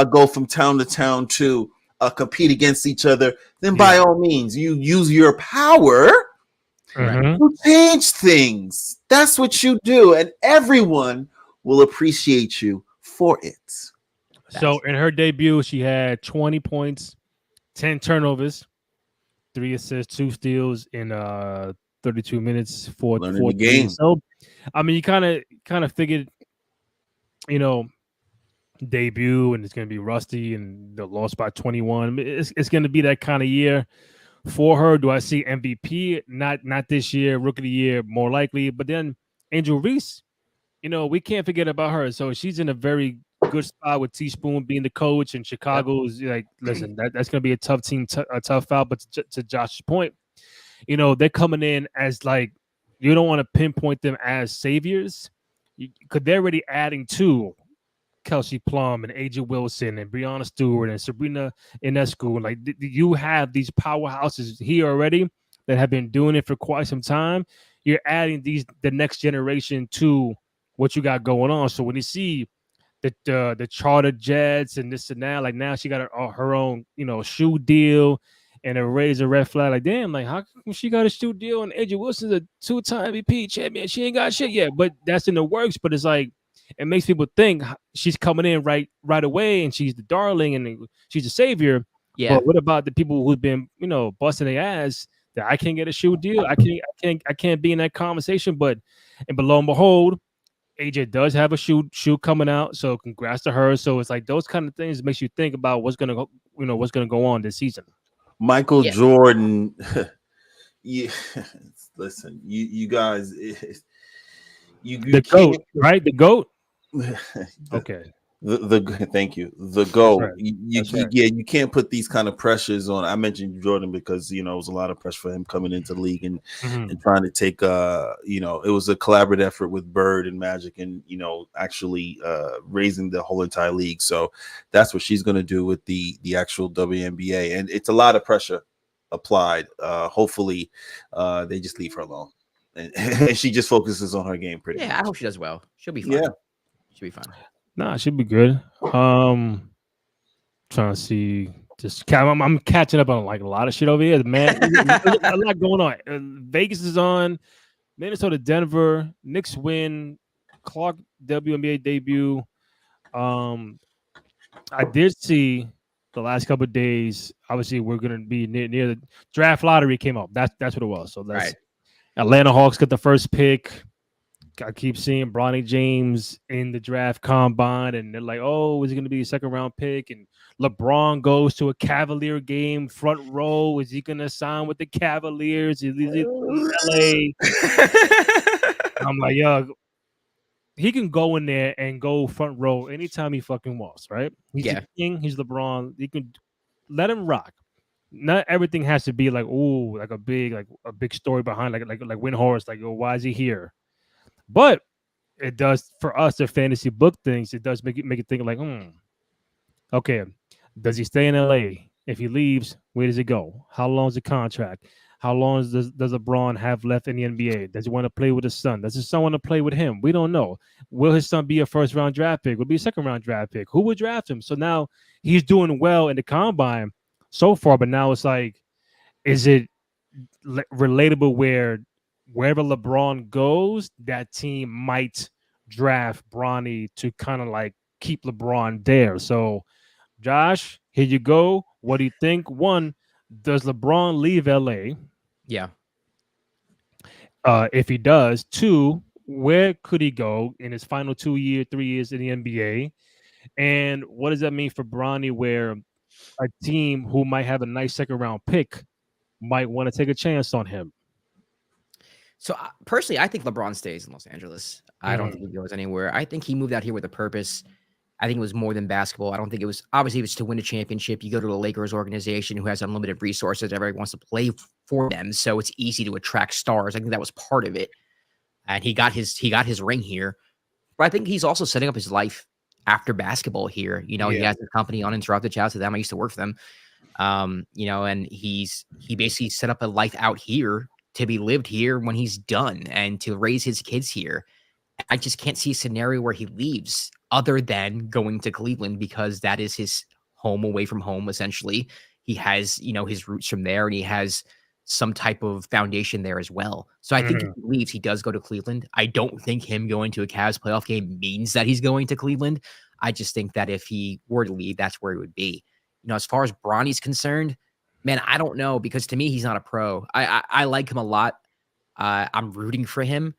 Speaker 3: go from town to town to compete against each other, then by all means, you use your power to change things. That's what you do, and everyone will appreciate you for it.
Speaker 1: So in her debut, she had 20 points, 10 turnovers, 3 assists, 2 steals in 32 minutes for
Speaker 3: the game.
Speaker 1: So, I mean, you kind of figured, debut, and it's going to be rusty, and they lost by 21. It's going to be that kind of year for her. Do I see MVP? Not this year. Rookie of the year, more likely. But then Angel Reese, we can't forget about her. So she's in a very good spot with Teaspoon being the coach, and Chicago's like, listen, that's going to be a tough team, a tough foul. But to Josh's point, they're coming in as like, you don't want to pinpoint them as saviors, because they're already adding to Kelsey Plum and AJ Wilson and Breanna Stewart and Sabrina Ionescu. Like, you have these powerhouses here already that have been doing it for quite some time. You're adding the next generation to what you got going on. So when you see the charter jets and this and that, like, now she got her own shoe deal, and it raised a red flag. Like, damn, like, how come she got a shoe deal and AJ Wilson's a 2-time MVP champion? She ain't got shit yet, but that's in the works. But it's like, it makes people think she's coming in right away and she's the darling and she's a savior.
Speaker 2: Yeah.
Speaker 1: But what about the people who've been busting their ass that I can't get a shoe deal? I can't be in that conversation. But lo and behold, AJ does have a shoe coming out, so congrats to her. So it's like those kind of things makes you think about what's gonna go on this season.
Speaker 3: Michael Jordan, listen, you guys,
Speaker 1: the GOAT, right? The GOAT. Okay.
Speaker 3: Thank you. The
Speaker 1: That's
Speaker 3: goal.
Speaker 1: right. That's right.
Speaker 3: Yeah, you can't put these kind of pressures on. I mentioned Jordan because it was a lot of pressure for him coming into the league and
Speaker 1: Mhm.
Speaker 3: trying to take it was a collaborative effort with Bird and Magic and actually raising the whole entire league. So that's what she's going to do with the actual WNBA, and it's a lot of pressure applied. Hopefully, they just leave her alone, and she just focuses on her game pretty
Speaker 2: Yeah,
Speaker 3: much.
Speaker 2: I hope she does well. She'll be fine.
Speaker 3: Yeah.
Speaker 2: She'll be fine.
Speaker 1: Nah, it should be good. Trying to see. I'm catching up on like a lot of shit over here, man. There's a lot going on. Vegas is on. Minnesota, Denver, Knicks win. Clark WNBA debut. I did see the last couple of days. Obviously, we're gonna be near the draft lottery came up. That's what it was. So that's
Speaker 2: Right.
Speaker 1: Atlanta Hawks got the first pick. I keep seeing Bronny James in the draft combine, and they're like, "Oh, is he going to be a second-round pick?" And LeBron goes to a Cavalier game, front row. Is he going to sign with the Cavaliers? Is he LA? I'm like, yo, he can go in there and go front row anytime he fucking wants, right? He's
Speaker 2: Yeah.
Speaker 1: the king. He's LeBron. You can let him rock. Not everything has to be like, ooh, like a big story behind, like Windhorse. Like, oh, why is he here? But it does for us, the fantasy book things. It does make it think like, okay, does he stay in LA? If he leaves, where does he go? How long is the contract? How long does LeBron have left in the NBA? Does he want to play with his son? Does his son want to play with him? We don't know. Will his son be a first round draft pick? Will be a second round draft pick? Who would draft him? So now he's doing well in the combine so far, but now it's like, is it relatable where wherever LeBron goes, that team might draft Bronny to kind of like keep LeBron there. So, Josh, here you go. What do you think? One, does LeBron leave LA?
Speaker 2: Yeah.
Speaker 1: If he does, two, where could he go in his final 3 years in the NBA? And what does that mean for Bronny, where a team who might have a nice second round pick might want to take a chance on him?
Speaker 2: So personally, I think LeBron stays in Los Angeles. I don't think he goes anywhere. I think he moved out here with a purpose. I think it was more than basketball. I don't think it was obviously it was to win a championship. You go to the Lakers organization who has unlimited resources. Everybody wants to play for them, so it's easy to attract stars. I think that was part of it. And he got his ring here. But I think he's also setting up his life after basketball here. He has a company, Uninterrupted. Shout out to them. I used to work for them. And he basically set up a life out here to be lived here when he's done and to raise his kids here. I just can't see a scenario where he leaves other than going to Cleveland because that is his home away from home, essentially. He has, his roots from there and he has some type of foundation there as well. So I think if he leaves, he does go to Cleveland. I don't think him going to a Cavs playoff game means that he's going to Cleveland. I just think that if he were to leave, that's where he would be. As far as Bronny's concerned, man, I don't know because to me, he's not a pro. I like him a lot. I'm rooting for him.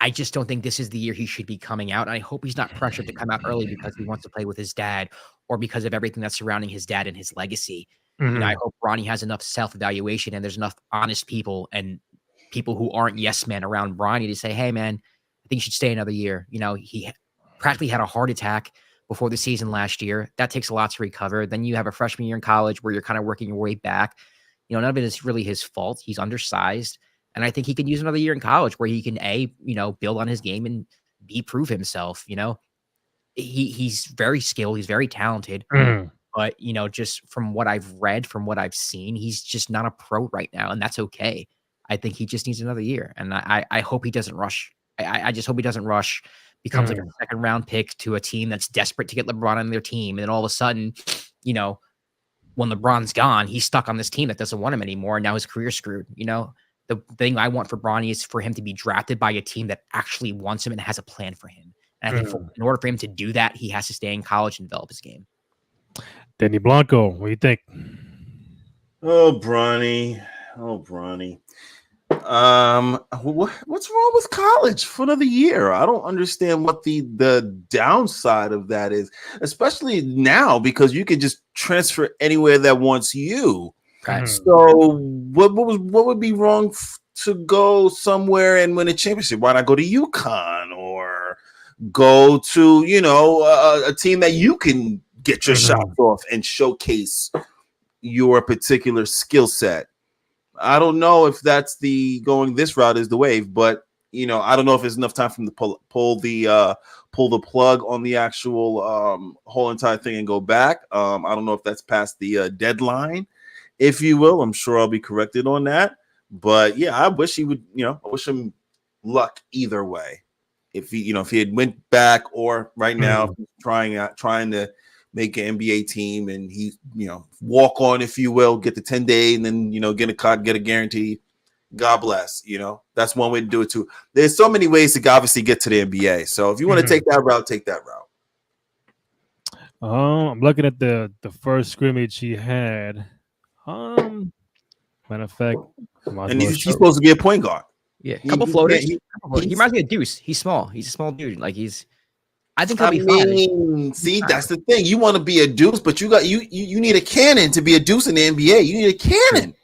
Speaker 2: I just don't think this is the year he should be coming out. And I hope he's not pressured to come out early because he wants to play with his dad or because of everything that's surrounding his dad and his legacy. I hope Bronny has enough self-evaluation and there's enough honest people and people who aren't yes men around Bronny to say, hey, man, I think you should stay another year. He practically had a heart attack before the season last year. That takes a lot to recover. Then you have a freshman year in college where you're kind of working your way back. None of it is really his fault. He's undersized. And I think he can use another year in college where he can build on his game and prove himself. He's very skilled. He's very talented. But, just from what I've read, from what I've seen, he's just not a pro right now. And that's okay. I think he just needs another year. And I hope he doesn't rush. I just hope he doesn't rush, becomes like a second round pick to a team that's desperate to get LeBron on their team. And then all of a sudden, when LeBron's gone, he's stuck on this team that doesn't want him anymore. And now his career's screwed. The thing I want for Bronny is for him to be drafted by a team that actually wants him and has a plan for him. And I think in order for him to do that, he has to stay in college and develop his game.
Speaker 1: Denny Blanco, what do you think?
Speaker 3: Oh, Bronny. What's wrong with college for another year? I don't understand what the downside of that is, especially now because you can just transfer anywhere that wants you.
Speaker 2: Right.
Speaker 3: So what would be wrong to go somewhere and win a championship? Why not go to UConn or go to, a team that you can get your shots off and showcase your particular skill set. I don't know if that's going this route is the wave, but I don't know if there's enough time for them to pull the plug on the actual whole entire thing and go back. I don't know if that's past the deadline, if you will. I'm sure I'll be corrected on that. But yeah, I wish he would. I wish him luck either way. If he had went back or right now trying to make an NBA team and he walk on, if you will, get the 10-day and then get a cut, get a guarantee. God bless. That's one way to do it too. There's so many ways to obviously get to the NBA. So if you want to take that route, take that route.
Speaker 1: I'm looking at the first scrimmage he had. Matter of fact,
Speaker 3: and he's supposed to be a point guard.
Speaker 2: Yeah, a couple floaters. He reminds me of Deuce. He's small. He's a small dude. Like I think he'll be fine.
Speaker 3: See, that's the thing. You want to be a Deuce, but you need a cannon to be a Deuce in the NBA. You need a cannon.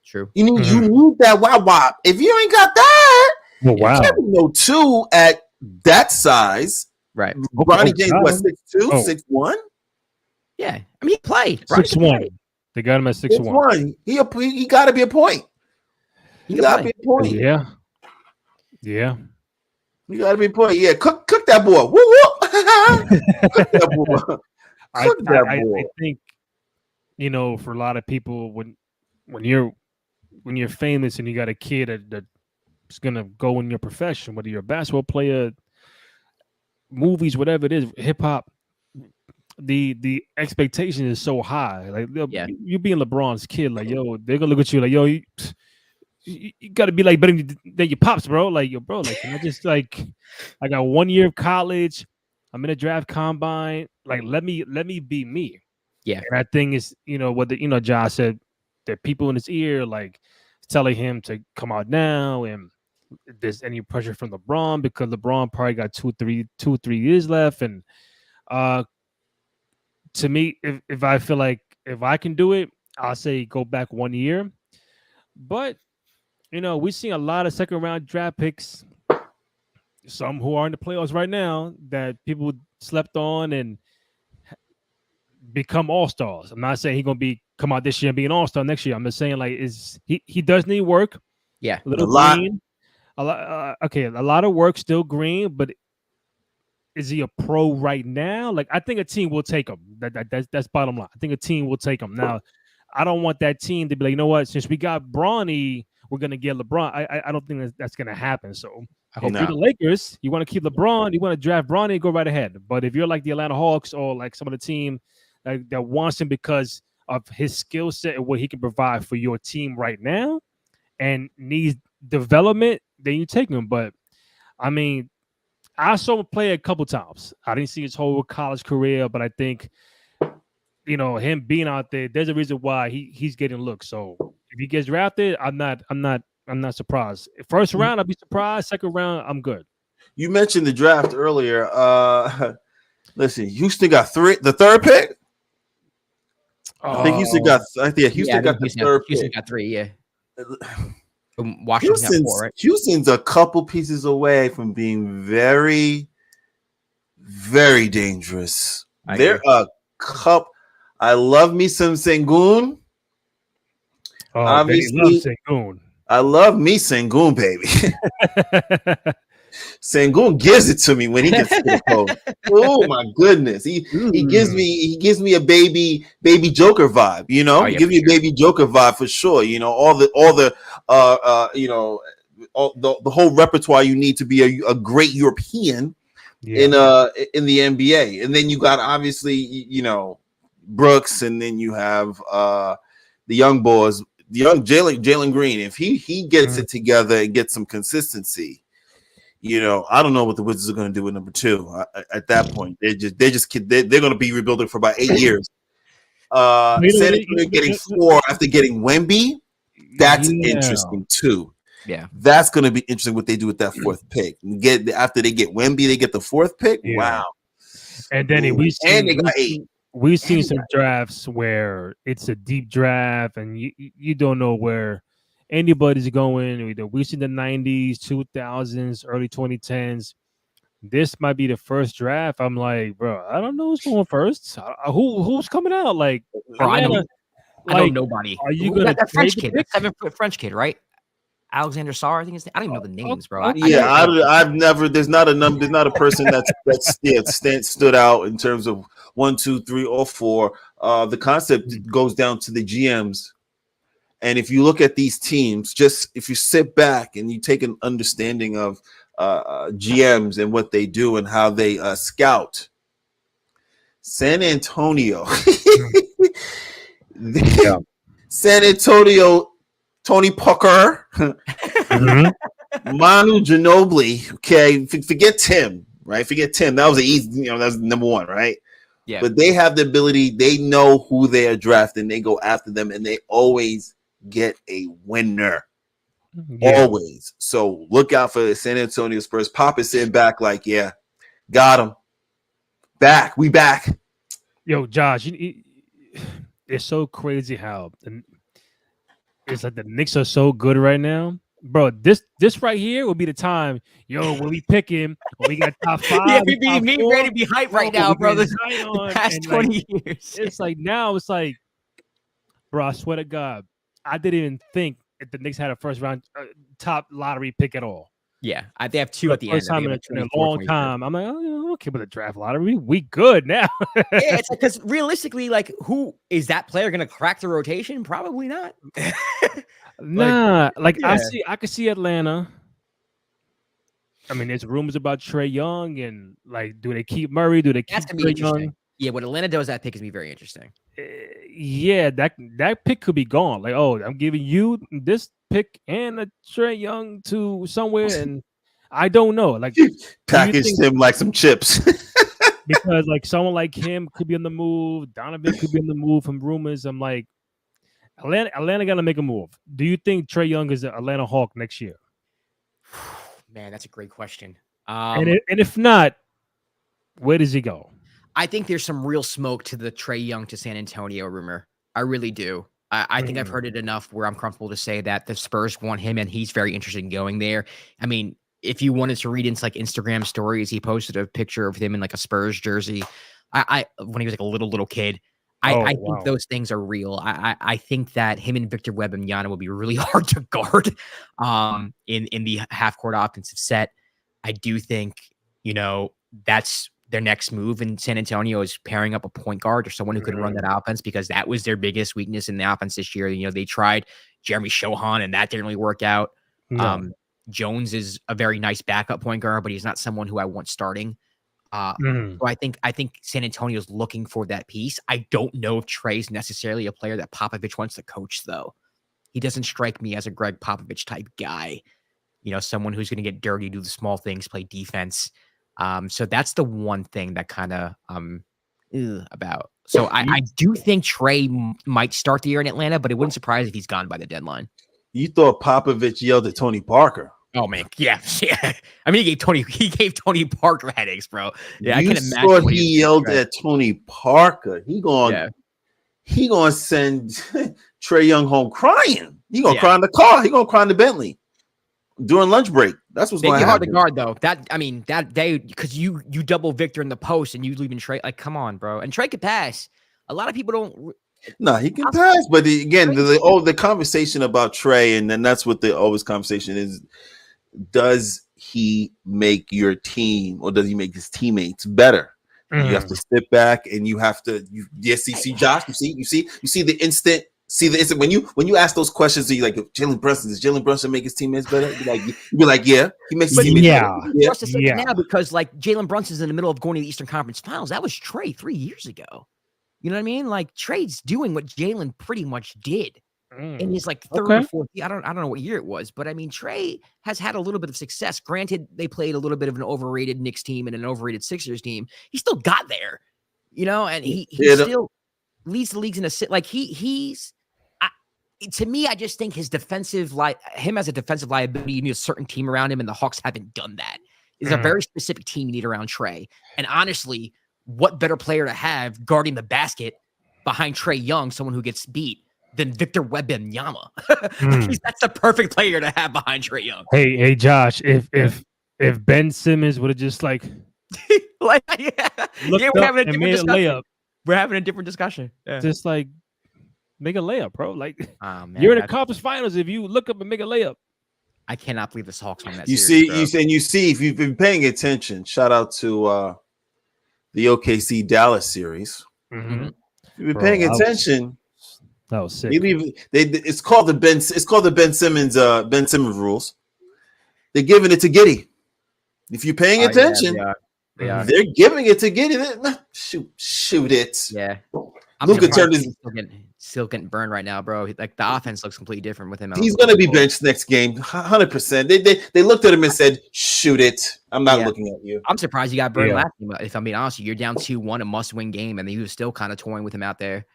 Speaker 2: True.
Speaker 3: You need that wop. If you ain't got that, you can't be no 2 at that size.
Speaker 2: Right.
Speaker 3: Bronny James, what, 6'2", 6'1"?
Speaker 2: Yeah. I mean, he played.
Speaker 1: 6'1". They got him at 6'1".
Speaker 3: He got to be a point. He got to be a point.
Speaker 1: Yeah. Yeah.
Speaker 3: You got to be a point. Yeah. Cook that boy. Woo woo. Cook that boy.
Speaker 1: I think, for a lot of people, when you're famous and you got a kid that's gonna go in your profession, whether you're a basketball player, movies, whatever it is, hip hop, the expectation is so high. Like you being LeBron's kid, like they're gonna look at you like you got to be like better than your pops, bro. Like bro, like I just like I got 1 year of college. I'm in a draft combine. Like let me be me.
Speaker 2: Yeah,
Speaker 1: and that thing is what Josh said. There are people in his ear like telling him to come out now, and if there's any pressure from LeBron because LeBron probably got 2-3 years left. And to me, if I feel like if I can do it, I'll say go back 1 year. But we've seen a lot of second round draft picks, some who are in the playoffs right now that people slept on and become all-stars. I'm not saying he's gonna come out this year and be an all-star next year. I'm just saying like he does need work.
Speaker 2: Yeah,
Speaker 1: a lot. Okay, a lot of work, still green, but is he a pro right now? Like I think a team will take him. That's bottom line. I think a team will take him. Now, I don't want that team to be like, you know what? Since we got Bronny, we're gonna get LeBron. I don't think that's gonna happen. So I hope you're the Lakers. You want to keep LeBron. You want to draft Bronny. Go right ahead. But if you're like the Atlanta Hawks or like some of the team that wants him because of his skill set and what he can provide for your team right now, and needs development, then you take him. But I mean, I saw him play a couple times. I didn't see his whole college career, but I think him being out there, there's a reason why he's getting looks. So if he gets drafted, I'm not surprised. First round, I'll be surprised. Second round, I'm good.
Speaker 3: You mentioned the draft earlier. Listen, Houston got the third pick. I think Houston got. Houston got the third pick.
Speaker 2: Houston got 3. Yeah. Washington got 4, right?
Speaker 3: Houston's a couple pieces away from being very, very dangerous. They're a cup. I love me some Sengun.
Speaker 1: Obviously, Sengun.
Speaker 3: I love me Sengun, baby. Sengun gives it to me when he gets to the post. Oh my goodness, he gives me a baby Joker vibe. Give me a baby Joker vibe for sure. All the whole repertoire you need to be a great European in the NBA. And then you got obviously Brooks, and then you have the young boys, the young Jalen Green. If he gets it together and gets some consistency. I don't know what the Wizards are going to do with number 2. At that point, they're going to be rebuilding for about 8 years. San Antonio getting 4 after getting Wemby, that's interesting too.
Speaker 2: Yeah,
Speaker 3: that's going to be interesting what they do with that 4th pick. After they get Wemby, they get the 4th pick. Yeah. Wow.
Speaker 1: And then we've seen some drafts where it's a deep draft, and you don't know where anybody's going. We've seen the 90s, 2000s, early 2010s. this might be the first draft. I'm like, bro, I don't know who's going first. Who's coming out? Like,
Speaker 2: Bro, I
Speaker 1: Atlanta,
Speaker 2: know nobody.
Speaker 1: are you gonna
Speaker 2: that French
Speaker 1: trade the
Speaker 2: kid,
Speaker 1: pick?
Speaker 2: that 7-foot French kid, right? Alexander Sarr, I think his name. I don't even know the names, bro.
Speaker 3: I've never. There's not a person that's stood out in terms of 1, 2, 3, or 4. The concept goes down to the GMs, and if you look at these teams, just if you sit back and you take an understanding of GMs and what they do and how they scout, San Antonio, San Antonio, Tony Parker. Manu Ginobili, okay, forget Tim, right? Forget Tim. That was the easy, that's number 1, right?
Speaker 2: Yeah.
Speaker 3: But they have the ability. They know who they are drafting. They go after them, and they always get a winner.
Speaker 1: Yeah.
Speaker 3: Always. So look out for the San Antonio Spurs. Pop is sitting back like, yeah, got him. Back. We back.
Speaker 1: Yo, Josh, it's so crazy how it's like the Knicks are so good right now. Bro, this right here will be the time, when we pick him, when we got top 5.
Speaker 2: Yeah,
Speaker 1: top
Speaker 2: me
Speaker 1: 4,
Speaker 2: ready to be hyped right now, bro. The past 20 years.
Speaker 1: It's like now it's like, bro, I swear to God, I didn't even think if the Knicks had a first round top lottery pick at all.
Speaker 2: Yeah, they have 2 at the end.
Speaker 1: First time in a long time. I'm like, oh, okay, with the draft lottery, we good now.
Speaker 2: Yeah, it's like, because realistically, like, who is that player going to crack the rotation? Probably not.
Speaker 1: Nah,
Speaker 2: yeah.
Speaker 1: I could see Atlanta. I mean, there's rumors about Trae Young and like, do they keep Murray? Do they keep
Speaker 2: That's gonna be
Speaker 1: Trae
Speaker 2: interesting.
Speaker 1: Young?
Speaker 2: Yeah, what Atlanta does that pick is be very interesting.
Speaker 1: Yeah, that pick could be gone. Like, oh, I'm giving you this pick and a Trae Young to somewhere, and I don't know. Like,
Speaker 3: packaged him like some chips.
Speaker 1: Because like someone like him could be on the move. Donovan could be on the move from rumors. I'm like, Atlanta got to make a move. Do you think Trae Young is an Atlanta Hawk next year?
Speaker 2: Man, that's a great question.
Speaker 1: And if not, where does he go?
Speaker 2: I think there's some real smoke to the Trae Young to San Antonio rumor. I really do. I think I've heard it enough where I'm comfortable to say that the Spurs want him and he's very interested in going there. I mean, if you wanted to read into like Instagram stories, he posted a picture of him in like a Spurs jersey. I when he was like a little kid. I think those things are real. I think that him and Victor Wembanyama will be really hard to guard in the half court offensive set. I do think, that's their next move in San Antonio is pairing up a point guard or someone who could run that offense, because that was their biggest weakness in the offense this year. They tried Jeremy Shohan and that didn't really work out.
Speaker 1: No.
Speaker 2: Jones is a very nice backup point guard, but he's not someone who I want starting. So I think San Antonio is looking for that piece. I don't know if Trae's necessarily a player that Popovich wants to coach, though. He doesn't strike me as a Greg Popovich type guy. Someone who's going to get dirty, do the small things, play defense. So that's the one thing that kind of about. So I do think Trae might start the year in Atlanta, but it wouldn't surprise if he's gone by the deadline.
Speaker 3: You thought Popovich yelled at Tony Parker.
Speaker 2: Oh man, yeah. I mean, he gave Tony Parker headaches, bro. Yeah,
Speaker 3: you
Speaker 2: I can imagine.
Speaker 3: He yelled at Tony Parker. He gonna send Trae Young home crying. He gonna cry in the car. He gonna cry in the Bentley during lunch break. That's what's going to happen.
Speaker 2: Hard to guard though. That day, because you double Victor in the post and you leaving Trae. Like, come on, bro. And Trae could pass. A lot of people don't.
Speaker 3: No, he can pass, but again, the conversation about Trae, and then that's what the always conversation is. Does he make your team, or does he make his teammates better? You have to sit back and you have to. You see, Josh. You see the instant. See the instant when you ask those questions. You like, Jalen Brunson, does Jalen Brunson make his teammates better? You'd be like, yeah, he makes his teammates better.
Speaker 2: Yeah. Now, because like Jalen Brunson's in the middle of going to the Eastern Conference Finals. That was Trae 3 years ago. You know what I mean? Like, Trae's doing what Jalen pretty much did. In his like third or fourth, I don't know what year it was, but I mean, Trae has had a little bit of success. Granted, they played a little bit of an overrated Knicks team and an overrated Sixers team. He still got there, and he still leads the leagues in a sit. Like to me, I just think him as a defensive liability, you need a certain team around him, and the Hawks haven't done that. It's a very specific team you need around Trae. And honestly, what better player to have guarding the basket behind Trae Young, someone who gets beat, than Victor Wembanyama? That's the perfect player to have behind Trae Young.
Speaker 1: Hey, Josh, if If Ben Simmons would have just like
Speaker 2: Like,
Speaker 1: looked
Speaker 2: yeah, we're
Speaker 1: up
Speaker 2: having a
Speaker 1: and
Speaker 2: different
Speaker 1: made a
Speaker 2: discussion.
Speaker 1: layup,
Speaker 2: We're having a different discussion. Yeah.
Speaker 1: just like make a layup, bro. Like
Speaker 2: Oh, man,
Speaker 1: you're in the
Speaker 2: that's-
Speaker 1: conference finals. If you look up and make a layup,
Speaker 2: I cannot believe the Hawks won that
Speaker 3: You
Speaker 2: series.
Speaker 3: see, you see, if you've been paying attention, shout out to the OKC Dallas series.
Speaker 2: Mhm.
Speaker 3: If you've been
Speaker 1: Bro,
Speaker 3: paying
Speaker 1: that was-
Speaker 3: attention,
Speaker 1: that was sick.
Speaker 3: maybe it's called the Ben Simmons rules. They're giving it to Giddey. If you're paying
Speaker 2: Oh, yeah,
Speaker 3: attention,
Speaker 2: they are.
Speaker 3: they're giving it to Giddey. Shoot it.
Speaker 2: Yeah. I'm
Speaker 3: Luka
Speaker 2: surprised
Speaker 3: turned his.
Speaker 2: he's still getting burned right now, bro. Like the offense looks completely different with him. out
Speaker 3: He's
Speaker 2: on the
Speaker 3: gonna be
Speaker 2: floor.
Speaker 3: benched next game, 100%. They looked at him and said, "Shoot it." I'm not
Speaker 2: Yeah.
Speaker 3: looking at you.
Speaker 2: I'm surprised he got burned
Speaker 1: Yeah.
Speaker 2: last game. If I'm being honest, you're down 2-1, a must-win game, and he was still kind of toying with him out there.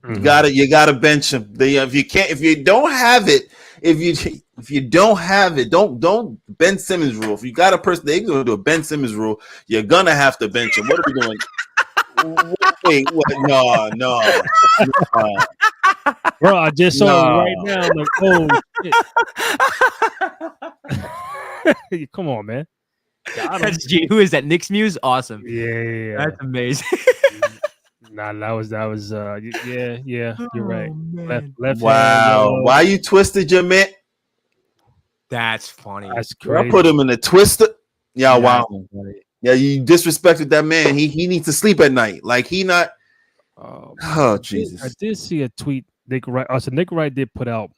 Speaker 3: You gotta bench him. If you don't have it, don't Ben Simmons rule. If you got a person, they're gonna do a Ben Simmons rule. You're gonna have to bench him. What are we doing? Wait, what? No.
Speaker 1: Bro, I just saw it right now. I'm like, oh shit. Come on, man. Got him.
Speaker 2: Who is that? Knicks Muse? Awesome.
Speaker 1: Yeah.
Speaker 2: That's amazing.
Speaker 1: Nah, that was yeah, you're right. Left
Speaker 3: Wow.
Speaker 1: hand,
Speaker 3: Why you twisted your man?
Speaker 2: That's funny.
Speaker 1: that's
Speaker 3: I
Speaker 1: crazy.
Speaker 3: put him in a twister. Yeah, wow.
Speaker 2: That's funny.
Speaker 3: Yeah, you disrespected that man. He needs to sleep at night. Like he not.
Speaker 1: Oh,
Speaker 3: Oh Jesus.
Speaker 1: I did see a tweet. Nick Wright. So Nick Wright did put out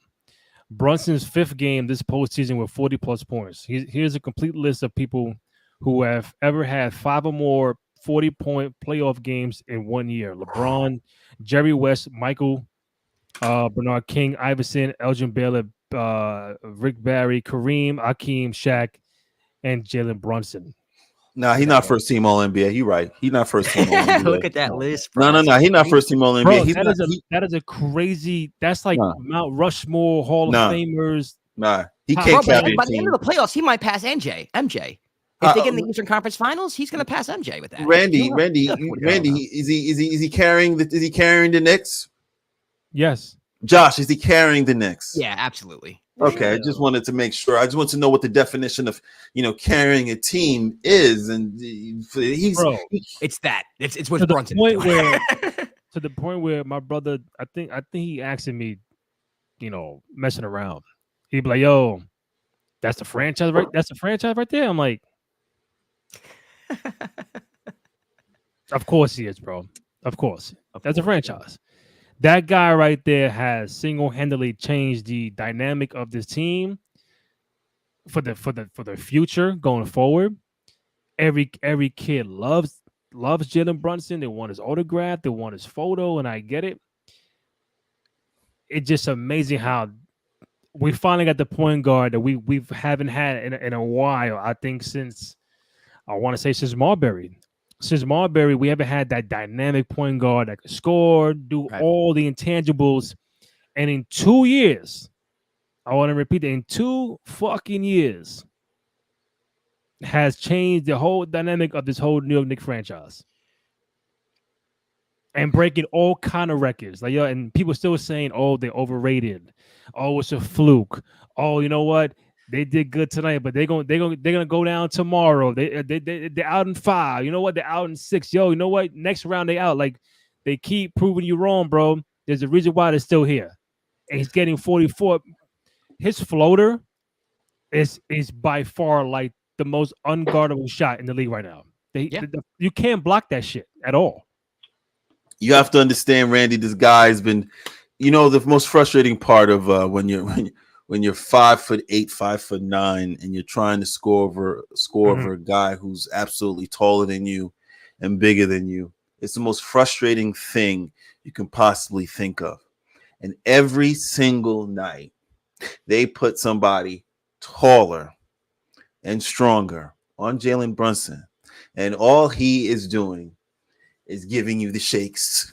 Speaker 1: Brunson's 5th game this postseason with 40 plus points. Here's a complete list of people who have ever had 5 or more 40-point playoff games in 1 year: LeBron, Jerry West, Michael, Bernard King, Iverson, Elgin Baylor, Rick Barry, Kareem, Akeem, Shaq, and Jalen Brunson.
Speaker 3: Nah, he's not first team All NBA. You're right. He's not first team All NBA.
Speaker 2: Look at that list. Bro.
Speaker 3: No. He's not first team All NBA.
Speaker 1: Bro,
Speaker 3: He's
Speaker 1: that
Speaker 3: not,
Speaker 1: is a crazy. That's like
Speaker 3: Nah.
Speaker 1: Mount Rushmore Hall
Speaker 3: Nah.
Speaker 1: of Famers.
Speaker 3: he
Speaker 1: Bro,
Speaker 3: can't
Speaker 2: Bro,
Speaker 3: captain
Speaker 2: by
Speaker 3: a
Speaker 2: the end
Speaker 3: team.
Speaker 2: of the playoffs, he might pass MJ. If they get in the Eastern Conference Finals, he's gonna pass MJ with that.
Speaker 3: Randy,
Speaker 2: He'll have 40
Speaker 3: is he carrying the Knicks?
Speaker 1: Yes.
Speaker 3: Josh, is he carrying the Knicks?
Speaker 2: Yeah, absolutely.
Speaker 3: Okay, I just wanted to make sure. I just want to know what the definition of carrying a team is, and he's
Speaker 1: Bro,
Speaker 2: It's that. It's
Speaker 1: to
Speaker 2: with
Speaker 1: the
Speaker 2: Brunson.
Speaker 1: point where my brother, I think he asking me, messing around. He'd be like, "Yo, that's the franchise, right? That's the franchise right there." I'm like, "Of course he is, bro. Of course, that's a franchise." That guy right there has single-handedly changed the dynamic of this team for the future going forward. Every kid loves Jalen Brunson. They want his autograph. They want his photo, and I get it. It's just amazing how we finally got the point guard that we haven't had in a while. I think since Marbury. Since Marbury, we haven't had that dynamic point guard that could score, do all the intangibles. And in 2 years, I want to repeat that in 2 fucking years, has changed the whole dynamic of this whole New York Knicks franchise. And breaking all kind of records. Like, and people still saying, "Oh, they're overrated. Oh, it's a fluke. Oh, you know what? They did good tonight, but they're gonna go down tomorrow. They're out in 5. You know what? They're out in 6. Yo, you know what? Next round they out. Like they keep proving you wrong, bro. There's a reason why they're still here. And he's getting 44. His floater is by far like the most unguardable shot in the league right now. You can't block that shit at all.
Speaker 3: You have to understand, Randy. This guy's been, the most frustrating part of when you're 5'8", 5'9", and you're trying to score over a guy who's absolutely taller than you and bigger than you. It's the most frustrating thing you can possibly think of. And every single night, they put somebody taller and stronger on Jalen Brunson, and all he is doing is giving you the shakes.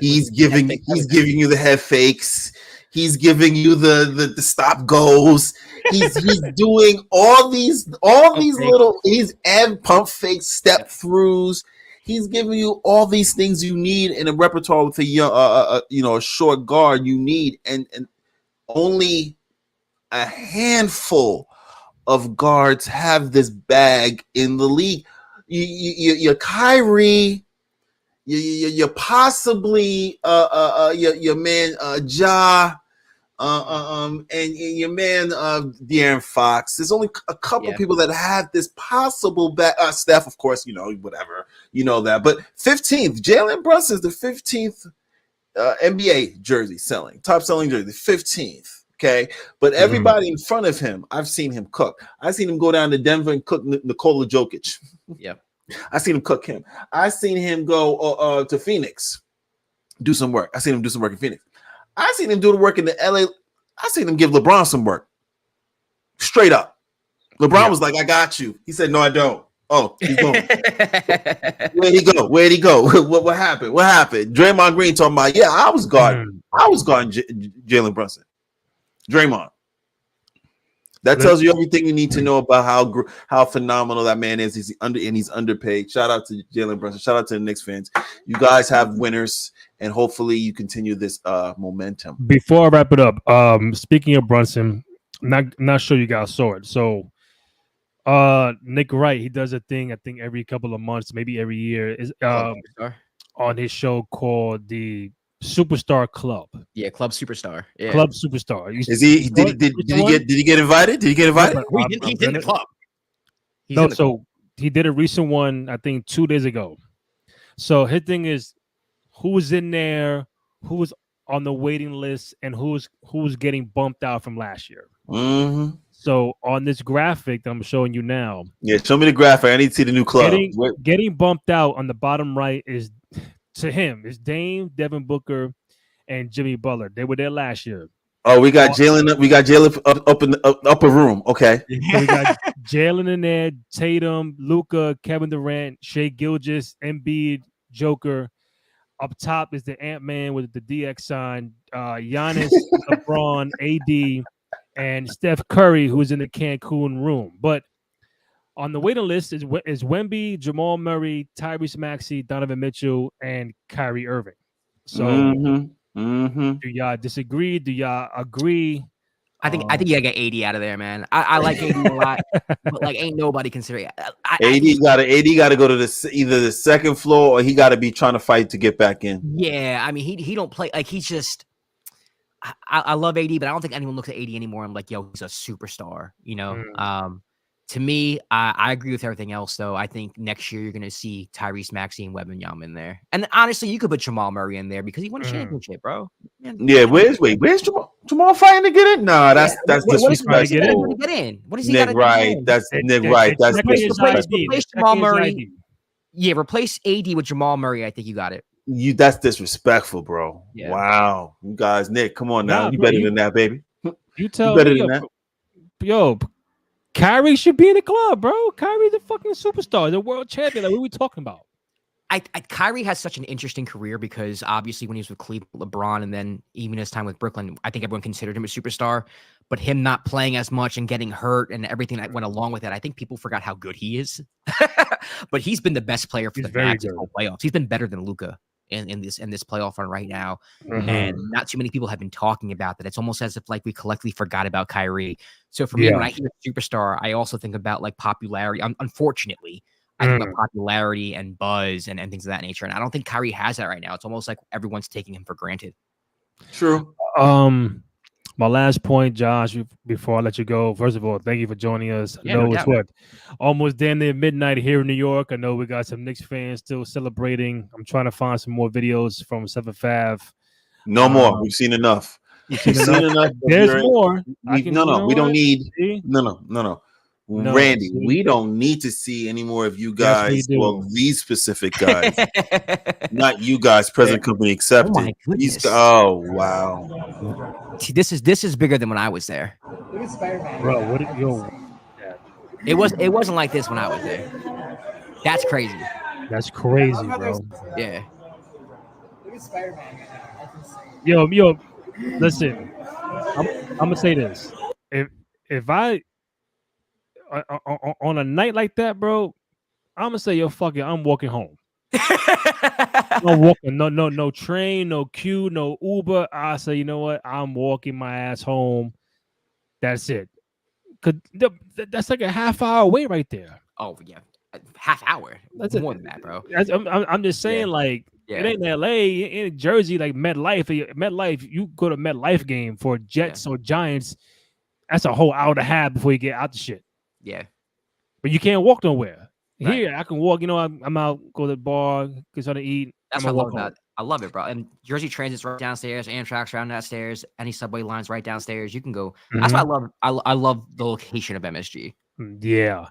Speaker 3: He's giving you the head fakes. He's giving you the stop goals. He's doing all these little and pump fakes, step throughs. He's giving you all these things you need in a repertoire with a short guard you need, and only a handful of guards have this bag in the league. You're Kyrie, you're possibly your man Ja, and your man De'Aaron Fox. There's only a couple people that have this possible back. Steph, of course, whatever, that. But 15th, Jalen Brunson is the 15th NBA jersey top selling jersey, 15th. Okay, but everybody in front of him, I've seen him cook. I've seen him go down to Denver and cook Nikola Jokic.
Speaker 2: Yep.
Speaker 3: I seen him cook him. I seen him go to Phoenix, do some work. I seen him do some work in Phoenix. I seen him do the work in the LA. I seen him give LeBron some work. Straight up. LeBron was like, I got you. He said, no, I don't. Oh, he's going. Where'd he go? What happened? Draymond Green talking about, yeah, I was guarding Jalen Brunson. Draymond. That tells you everything you need to know about how phenomenal that man is. He's underpaid. Shout out to Jalen Brunson. Shout out to the Knicks fans. You guys have winners, and hopefully you continue this momentum.
Speaker 1: Before I wrap it up, speaking of Brunson, not sure you guys saw it. So, Nick Wright, he does a thing I think every couple of months, maybe every year, is on his show called the Superstar Club.
Speaker 2: Yeah, Club Superstar. Yeah.
Speaker 1: Club Superstar.
Speaker 3: Is he? Did he get invited? Did he get invited?
Speaker 2: He's in the club.
Speaker 1: He did a recent one, I think 2 days ago. So his thing is, who's in there, who's on the waiting list, and who's getting bumped out from last year.
Speaker 3: Mm-hmm.
Speaker 1: So on this graphic that I'm showing you now,
Speaker 3: show me the graphic. I need to see the new club.
Speaker 1: Getting bumped out on the bottom right is. To him, it's Dame, Devin Booker, and Jimmy Butler. They were there last year.
Speaker 3: Oh, we got Jalen. We got Jalen up in the upper room. Okay,
Speaker 1: so we got Jalen in there, Tatum, Luka, Kevin Durant, Shai Gilgeous, Embiid, Joker. Up top is the Ant-Man with the DX sign, Giannis, LeBron, AD, and Steph Curry, who's in the Cancun room. But on the waiting list is Wemby, Jamal Murray, Tyrese Maxey, Donovan Mitchell, and Kyrie Irving. So, do y'all disagree? Do y'all agree?
Speaker 2: I think you gotta get AD out of there, man. I like AD a lot, but like ain't nobody considering
Speaker 3: AD got to go to either the second floor or he got to be trying to fight to get back in.
Speaker 2: Yeah, I mean he don't play like he's just. I love AD, but I don't think anyone looks at AD anymore. I'm like, yo, he's a superstar, To me, I agree with everything else, though. I think next year you're going to see Tyrese Maxey and Wembanyama in there. And honestly, you could put Jamal Murray in there because he won a championship, bro.
Speaker 3: Yeah, where's Jamal? Jamal fighting to get in? No, that's disrespectful.
Speaker 2: Get in? What does he got to
Speaker 3: do? That's Nick Wright. That's disrespectful.
Speaker 2: Replace Jamal Murray. Yeah, replace AD with Jamal Murray. I think you got it.
Speaker 3: That's disrespectful, bro. Yeah. Wow. You guys, Nick, come on now. You better than that, baby.
Speaker 1: You tell me. Better than that. Yo, Kyrie should be in the club, bro. Kyrie's a fucking superstar, the world champion. Like, what are we talking about?
Speaker 2: Kyrie has such an interesting career because obviously when he was with Cleveland, LeBron, and then even his time with Brooklyn, I think everyone considered him a superstar. But him not playing as much and getting hurt and everything that went along with it, I think people forgot how good he is. But he's been the best player for the Mavs in the whole playoffs. He's been better than Luka in this playoff run right now. And not too many people have been talking about that. It's almost as if like we collectively forgot about Kyrie. So for me, when I hear superstar, I also think about like popularity. Unfortunately, I think about popularity and buzz and things of that nature. And I don't think Kyrie has that right now. It's almost like everyone's taking him for granted.
Speaker 3: True.
Speaker 1: My last point, Josh, before I let you go, first of all, thank you for joining us. I know it's almost damn near midnight here in New York. I know we got some Knicks fans still celebrating. I'm trying to find some more videos from 7 Fave.
Speaker 3: No more. We've seen enough.
Speaker 1: We've seen enough. There's more.
Speaker 3: We don't need. No. Randy, we don't need to see any more of you guys. Well, these specific guys, not you guys, present company accepted. Oh wow.
Speaker 2: See, this is bigger than when I was there.
Speaker 5: Look at Spider-Man.
Speaker 1: Bro, what did yo?
Speaker 2: It wasn't like this when I was there. That's crazy.
Speaker 1: That's crazy, bro.
Speaker 2: Yeah.
Speaker 5: Look at Spider-Man. Yo,
Speaker 1: listen. I'm gonna say this. If I on a night like that, bro, I'm gonna say, yo, fuck it, I'm walking home. I'm walking, no train, no queue, no Uber. I say, you know what? I'm walking my ass home. That's it. That's like a half hour away right there.
Speaker 2: Oh yeah, a half hour.
Speaker 1: That's
Speaker 2: More than that, bro.
Speaker 1: I'm just saying,
Speaker 2: Yeah.
Speaker 1: like,
Speaker 2: Yeah.
Speaker 1: it ain't LA, in Jersey, like MetLife. MetLife, you go to MetLife game for Jets or Giants, that's a whole hour and a half before you get out the shit.
Speaker 2: Yeah.
Speaker 1: But you can't walk nowhere.
Speaker 2: Right.
Speaker 1: Here, I can walk. I'm out, go to the bar, get something to eat.
Speaker 2: That's
Speaker 1: I'm
Speaker 2: what I
Speaker 1: gonna
Speaker 2: love
Speaker 1: walk
Speaker 2: about
Speaker 1: home.
Speaker 2: it. I love it, bro. And Jersey Transit's right downstairs, Amtrak's right downstairs, any subway lines right downstairs. You can go. That's why I love. I love the location of MSG.
Speaker 1: Yeah.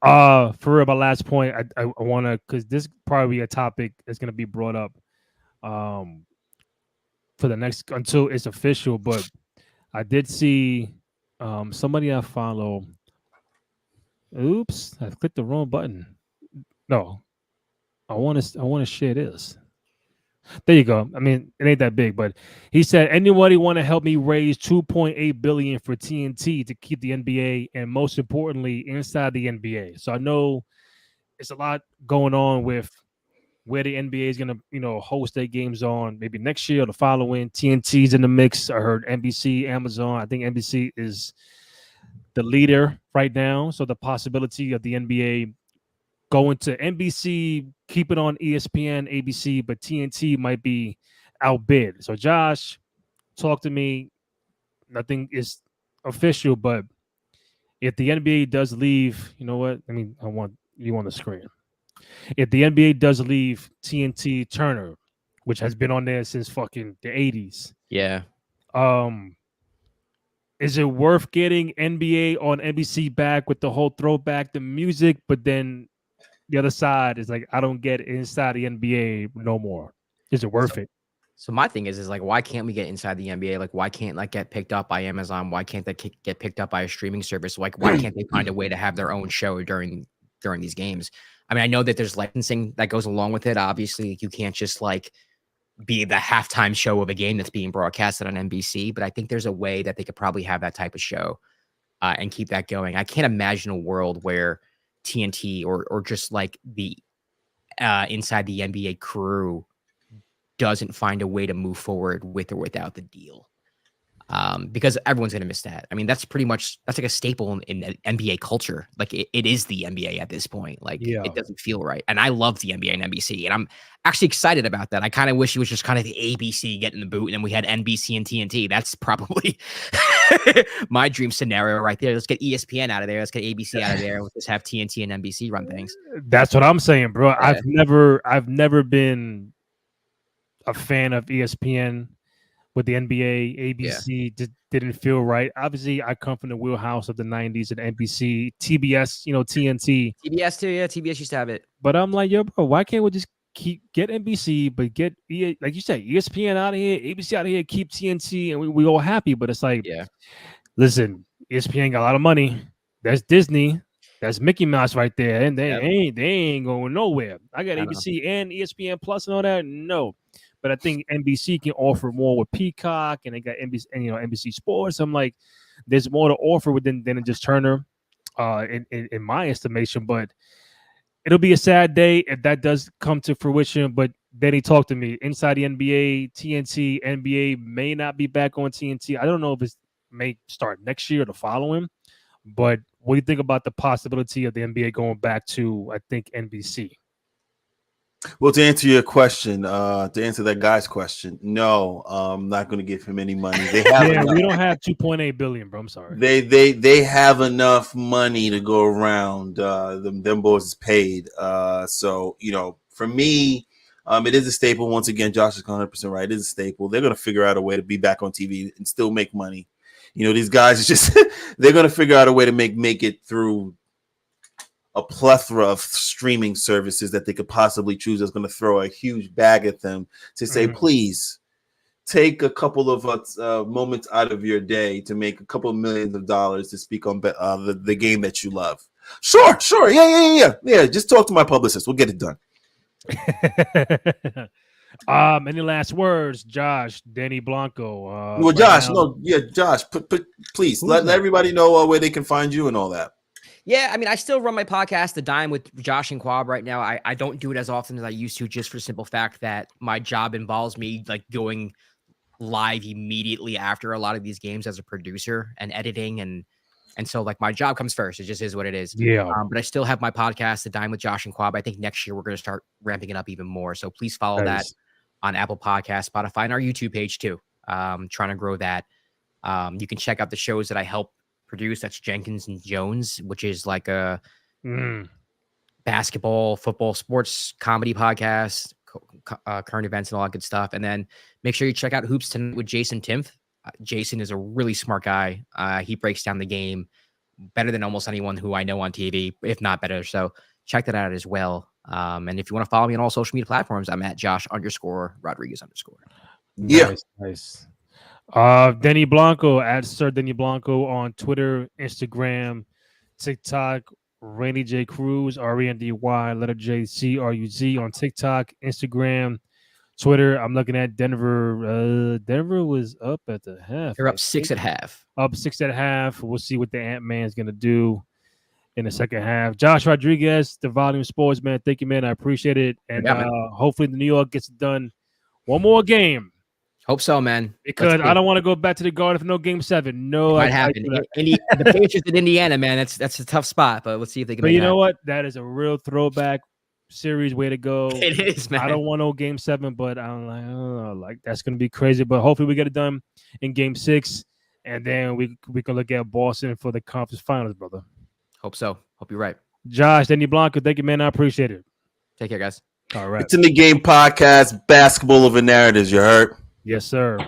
Speaker 1: For real, my last point, I want to, because this probably a topic that's gonna be brought up, for the next until it's official. But I did see, somebody I follow. Oops, I clicked the wrong button. No, I want to share this. There you go. I mean, it ain't that big, but he said, anybody want to help me raise $2.8 billion for TNT to keep the NBA and most importantly inside the NBA. So I know it's a lot going on with where the NBA is gonna, host their games on maybe next year or the following. TNT's in the mix. I heard NBC, Amazon. I think NBC is the leader right now. So the possibility of the NBA going to NBC, keep it on ESPN, ABC, but TNT might be outbid. So Josh, talk to me. Nothing is official, but if the NBA does leave, you know what? I want you on the screen. If the NBA does leave TNT Turner, which has been on there since fucking the 80s,
Speaker 2: Yeah.
Speaker 1: is it worth getting NBA on NBC back with the whole throwback, the music, but then the other side is like, I don't get inside the NBA no more. Is it worth it?
Speaker 2: So my thing is like, why can't we get inside the NBA? Like, why can't like get picked up by Amazon? Why can't that get picked up by a streaming service? Like, why can't they find a way to have their own show during these games? I mean, I know that there's licensing that goes along with it. Obviously, you can't just like be the halftime show of a game that's being broadcasted on NBC. But I think there's a way that they could probably have that type of show and keep that going. I can't imagine a world where TNT or just like the inside the NBA crew doesn't find a way to move forward with or without the deal. Because everyone's going to miss that. I mean, that's like a staple in NBA culture. Like it is the NBA at this point. Like it doesn't feel right. And I love the NBA and NBC, and I'm actually excited about that. I kind of wish it was just kind of the ABC getting the boot, and then we had NBC and TNT. That's probably my dream scenario right there. Let's get ESPN out of there. Let's get ABC out of there. Let's just have TNT and NBC run things.
Speaker 1: That's what I'm saying, bro.
Speaker 2: Yeah.
Speaker 1: I've never been a fan of ESPN. With the NBA, ABC just didn't feel right. Obviously, I come from the wheelhouse of the 90s and NBC, TBS, TNT.
Speaker 2: TBS too, yeah. TBS used to have it.
Speaker 1: But I'm like, yo, bro, why can't we just get NBC, but get, like you said, ESPN out of here, ABC out of here, keep TNT, and we all happy. But it's like, listen, ESPN got a lot of money. That's Disney. That's Mickey Mouse right there. And they ain't going nowhere. I got ABC and ESPN Plus and all that. No. But I think NBC can offer more with Peacock, and they got NBC, and NBC Sports. I'm like, there's more to offer than just Turner, in my estimation. But it'll be a sad day if that does come to fruition. But then he talked to me inside the NBA, TNT, NBA may not be back on TNT. I don't know if it may start next year or the following. But what do you think about the possibility of the NBA going back to, I think, NBC?
Speaker 3: Well, to answer your question, to answer that guy's question, no, I'm not going to give him any money. They have
Speaker 1: we don't have $2.8 billion, bro. I'm sorry.
Speaker 3: They have enough money to go around. Them boys is paid. So for me, it is a staple. Once again, Josh is 100% right. It is a staple. They're going to figure out a way to be back on TV and still make money. These guys are just they're going to figure out a way to make it through a plethora of streaming services that they could possibly choose. That's going to throw a huge bag at them to say, please take a couple of moments out of your day to make a couple of millions of dollars to speak on the game that you love. Sure. Yeah. Just talk to my publicist. We'll get it done.
Speaker 1: Any last words, Josh, Denny Blanco?
Speaker 3: Well, Josh, Josh, please let everybody know where they can find you and all that.
Speaker 2: Yeah, I mean, I still run my podcast, The Dime with Josh and Quab right now. I don't do it as often as I used to, just for the simple fact that my job involves me like going live immediately after a lot of these games as a producer and editing and And so like my job comes first. It just is what it is.
Speaker 1: Yeah.
Speaker 2: But I still have my podcast, The Dime with Josh and Quab. I think next year we're going to start ramping it up even more. So please follow that on Apple Podcasts, Spotify, and our YouTube page too. Trying to grow that. You can check out the shows that I help produce. That's Jenkins and Jones, which is like a basketball, football, sports comedy podcast, current events and all that good stuff. And then make sure you check out Hoops Tonight with Jason Timpf. Jason is a really smart guy. He breaks down the game better than almost anyone who I know on TV, if not better. So check that out as well. And if you want to follow me on all social media platforms, I'm at Josh_Rodriguez_.
Speaker 3: Yeah.
Speaker 1: Nice. Denny Blanco at Sir Denny Blanco on Twitter, Instagram, TikTok. Randy J. Cruz, RENDY, letter J C RUZ on TikTok, Instagram, Twitter. I'm looking at Denver. Denver was up at the half.
Speaker 2: They're up 6 at half.
Speaker 1: Up 6 at half. We'll see what the Ant-Man's going to do in the second half. Josh Rodriguez, the Volume Sports, man. Thank you, man. I appreciate it. And hopefully the New York gets it done. One more game.
Speaker 2: Hope so, man.
Speaker 1: Because I don't want to go back to the Garden for no Game 7. No,
Speaker 2: might happen. The Patriots in Indiana, man. That's a tough spot, but let's see if they can.
Speaker 1: But you know what? That is a real throwback series. Way to go!
Speaker 2: It is, man.
Speaker 1: I don't want no Game 7, but I'm like, oh, like that's gonna be crazy. But hopefully we get it done in Game 6, and then we can look at Boston for the conference finals, brother.
Speaker 2: Hope so. Hope you're right.
Speaker 1: Josh, Denny Blanco, thank you, man. I appreciate it.
Speaker 2: Take care, guys.
Speaker 1: All right.
Speaker 3: It's in the game podcast, basketball over narratives. You heard?
Speaker 1: Yes, sir.